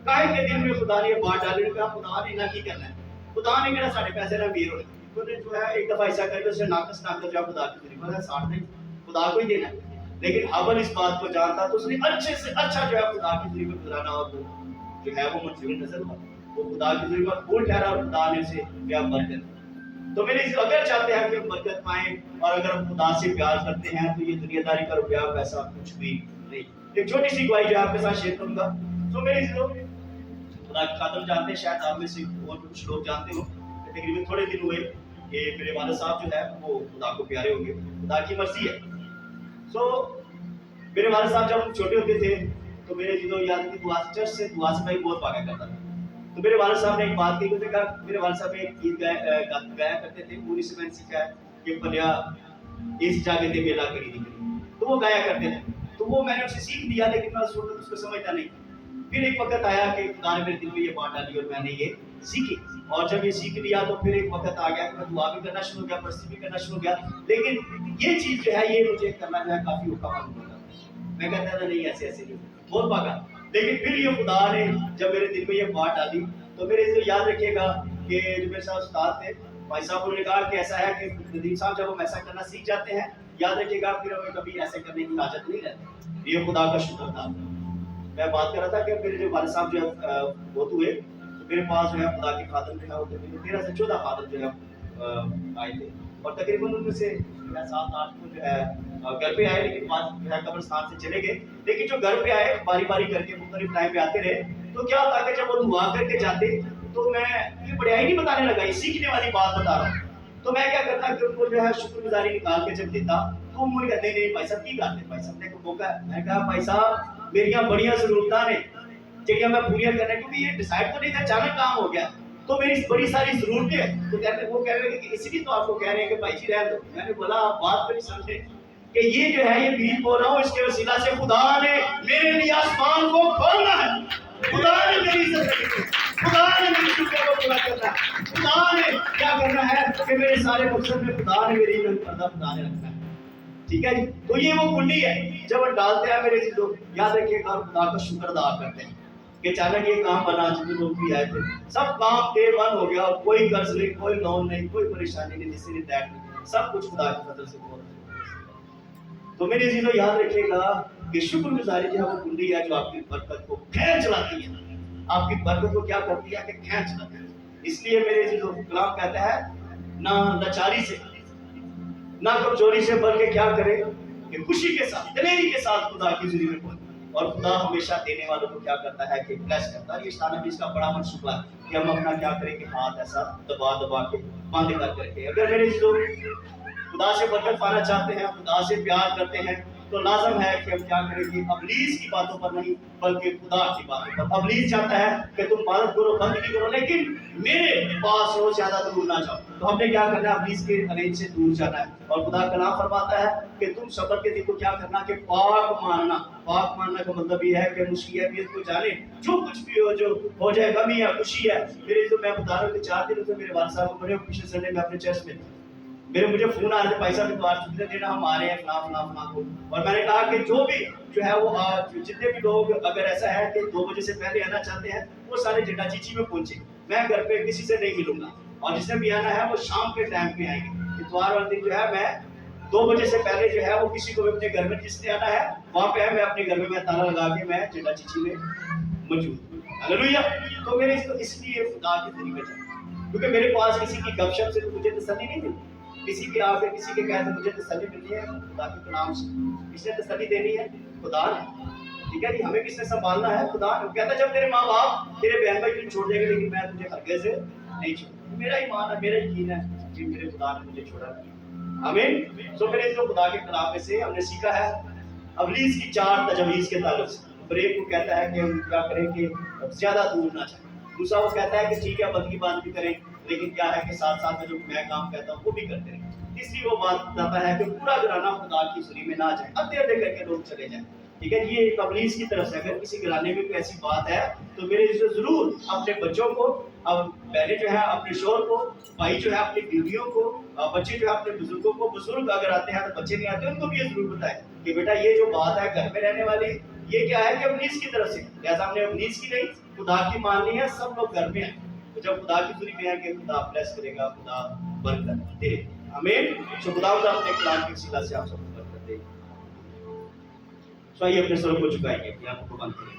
قائم کے دل میں خدا نے بات ڈالی کہ خدا نے نہ کی کرنا ہے, خدا نے کہنا سارے پیسے نہ بیر ہونے. تو نے جو ہے ایک دفعہ ایسا کر کے اسے ناقص نہ کر جو خدا کی طریقہ ہے ساڑھ نہیں, خدا کو ہی دینا ہے. لیکن حابل اس بات کو جانتا تو اس نے اچھے سے اچھا جو ہے خدا کی طریقہ گزرانا, اور جو ہے وہ منصوبے نظر ہوا, وہ خدا کی طریقہ بھول ٹھہرا اور خدا نے اسے کیا برکت. تو میرے اگر چاہتے ہیں کہ ہم برکت پائیں اور اگر ہم خدا سے پیار کرتے ہیں تو یہ دنیا داری کا روپیہ پیسہ کچھ بھی نہیں. ایک چھوٹی سی گواہی جو آپ کے ساتھ شیئر کروں گا. تو میرے خدا کے خادم جانتے ہیں, شاید آپ میں سے اور کچھ لوگ جانتے ہو, تقریباً تھوڑے دن ہوئے کہ میرے والد صاحب جو ہے وہ خدا کو پیارے ہو گئے. خدا کی مرضی ہے. سو میرے والد صاحب جب چھوٹے ہوتے تھے تو میرے جنہوں یاد کی دعا چرچ سے دعا سے میں بہت مانگا کرتا تھا. تو میرے والد صاحب نے ایک بات کہی, میرے والد صاحب ایک گیت گایا کرتے تھے, پوری سے میں نے سیکھا ہے کہ پلیا اس جاگے تے میلا کری دی, تو وہ گایا کرتے تھے. تو وہ میں نے اسے سیکھ دیا لیکن میں اس کو سمجھتا نہیں. پھر ایک وقت آیا کہ خدا نے میرے دل میں یہ بات ڈالی اور میں نے یہ سیکھی, اور جب یہ سیکھ لیا تو پھر ایک وقت آ گیا کہ میں دعا بھی کرنا شروع ہو گیا, پرستی بھی کرنا شروع ہو گیا. لیکن یہ چیز جو ہے یہ مجھے کرنا جو ہے کافی اوکھا معلوم ہوتا. میں کہتا تھا نہیں ایسے ایسے نہیں, بہت بھاگا. لیکن پھر یہ خدا نے جب میرے دل میں یہ بات ڈالی تو میرے اس یاد رکھیے گا کہ جو میرے ساتھ استاد تھے بھائی صاحب, انہوں نے کہا کہ ایسا ہے کہ ندیم صاحب جب ہم ایسا کرنا سیکھ جاتے ہیں, یاد رکھیے گا پھر ہمیں کبھی ایسے کرنے کی حاجت نہیں رہتی. یہ خدا کا شکر تھا. میں بات کر رہا تھا کہ میرے جو والد صاحب جو ہے بہت ہوئے تو میرے پاس جو ہے خدا کے خادم جو ہے وہ 13 سے 14 خادم جو ہے آئے تھے, اور تقریباً ان میں سے 7-8 کو جو ہے گھر پہ آئے, لیکن بعض جو ہے قبرستان سے چلے گئے. لیکن جو گھر پہ آئے باری باری کر کے مختلف ٹائم پہ آتے رہے. تو کیا ہوتا کہ جب وہ دعا کر کے جاتے تو میں یہ بڑھائی نہیں بتانے لگا, یہ سیکھنے والی بات بتا رہا ہوں. تو میں کیا کرتا کہ ان کو جو ہے شکر گزاری نکال کے جب دیتا تو مجھے کہتے نہیں بھائی صاحب کی کرتے, بھائی صاحب نے موقع. میں کہا بھائی صاحب میریاں بڑیاں ضرورتیں نے جہاں میں پوریاں کرنا, کیونکہ یہ ڈیسائیڈ تو نہیں تھا, اچانک کام ہو گیا تو میری بڑی ساری ضرورتیں ہیں. تو کہتے وہ کہہ رہے ہیں کہ اسی لیے تو آپ کو کہہ رہے ہیں کہ بھائی جی رہ دو. میں نے بولا آپ بات کو نہیں سمجھے کہ یہ جو ہے یہ بیج بول رہا ہوں, اس کے وسیلہ سے خدا نے میرے لیے آسمان کو کھولنا ہے, خدا نے میری عزت کرنی ہے, خدا نے میری شکر کو پورا کرنا ہے, خدا نے کیا کرنا ہے کہ میرے سارے مقصد میں خدا نے میری پردہ خدا نے رکھنا ہے. ठीक है जी। तो ये वो कुंडी है, जब हम डालते हैं मेरे चीजों, याद रखिएगा खुदा का शुक्र अदा करते हैं कि अचानक ये काम बना, जितने लोग भी आए थे सब काम डे वन हो गया, और कोई कर्ज नहीं, कोई लोन नहीं, कोई परेशानी नहीं, जिससे नहीं दैट नहीं, सब कुछ खुदा की फजल से हो रहा है। तो मेरे चीजों याद रखिएगा कि शुक्रगुजारी जो है वो कुंडी है जो आपकी बरकत को खींच लाती है, आपकी बरकत को क्या करती है कि खींच लाती है। इसलिए मेरे चीजों कलाम कहता है ना लाचारी से ना कमजोरी से, बल्कि क्या करें कि खुशी के साथ, दिलेरी के साथ खुदा की जुड़ी में पहुंचे। और खुदा हमेशा देने वालों को क्या करता है कि ब्लेस करता है। ये स्थान में इसका बड़ा मनसूबा है कि हम अपना क्या करें कि हाथ ऐसा दबा दबा के बंद कर करके, अगर मेरे लोग खुदा से बरकत पाना चाहते हैं, खुदा से प्यार करते हैं, तो लाजम है कि हम क्या करें कि अबलीस की बातों पर नहीं बल्कि खुदा की बातों पर। अबलीस चाहता है कि तुम इबादत करो, बंदगी करो, लेकिन मेरे पास रोज ज्यादा दूर ना जाओ। तो हमने क्या करना है, अबलीस के अरेंज से दूर जाना है। और खुदा कलाम फरमाता है कि तुम सबर के दिन को क्या करना कि पाक मानना। पाक मानना का मतलब ये है कि मुसीबत को जाने, जो कुछ भी हो, जो हो जाए, गमी है, खुशी है। मेरे जो मैं बता रहा हूँ कि 4 दिन से मेरे वालिद साहब को बड़े पिछले संडे में अपने चर्च में मेरे मुझे फोन आ रहे थे, भाई साहब तो आज छुट्टी देना, हम आ रहे हैं फला फला फला को। और मैंने कहा कि जो भी जो है वो आज जितने भी लोग अगर ऐसा है कि 2 बजे से पहले आना चाहते हैं, वो सारे जिड्डा चीची में पहुंचे। मैं घर पे किसी से नहीं मिलूंगा, और जिसने भी आना है वो शाम के टाइम पे आएंगे। इतवार वाले दिन जो है मैं 2 बजे से पहले जो है वो किसी को भी अपने घर में जिसने आना है वहाँ पे है, मैं अपने घर में मैं ताला लगा के मैं जिड्डा चीची में मौजूद। हालेलुया। तो मेरे इसलिए खुदा के तरीके चलते, क्योंकि मेरे पास किसी की गपशप से तो मुझे तसल्ली नहीं मिलती, किसी के आगे किसी के कहते मुझे तसल्ली मिलनी है खुदा के कलाम से। किसने तसल्ली देनी है? खुदा ने। ठीक है जी, हमें किसने संभालना है? खुदा ने। कहता जब तेरे माँ बाप तेरे बहन भाई तुझे छोड़ देंगे, लेकिन मैं तुझे हरगिज़ नहीं छोड़ूंगा। मेरा ईमान है, मेरा यकीन है कि मेरे खुदा ने मुझे छोड़ा नहीं। आमीन। तो मेरे जो खुदा के कलाम में से हमने सीखा है अबलीस की 4 तजवीज़ के ताल्लुक से। एक को कहता है कि हम क्या करें कि ज्यादा दूर ना जाए। दूसरा वो कहता है कि ठीक है बंदगी बात भी करें, लेकिन क्या है कि साथ साथ में जो मैं काम कहता हूँ वो भी करते रहें। तीसरी वो बात बताता है कि पूरा घराना खुदा की सुरी में ना जाए, अद्धे अद्धे करके लोग चले जाएं। ठीक है, ये अबलीस की तरफ से अगर किसी घराने में कोई ऐसी बात है तो मेरे जरूर अपने बच्चों को, अब बहनें जो है अपने शोहर को, भाई जो है अपनी बीवियों को, बच्चे जो है अपने बुजुर्गों को, बुजुर्ग अगर आते हैं तो बच्चे नहीं आते उनको भी ये जरूर बताएं कि बेटा ये जो बात है घर में रहने वाली, ये क्या है कि अबलीस की तरफ से। जैसा हमने अबलीस की नहीं खुदा की माननी है, सब लोग घर में हैं। तो जब खुदा की सुरी में है कि खुदा ब्लेस करेगा, खुदा बरकत दे। आमीन। सो खुदा अपने कलाम की सिला से आप सबको बरकत दे। सो आइए अपने सर को झुकाएंगे, अपनी आंखों को बंद करें।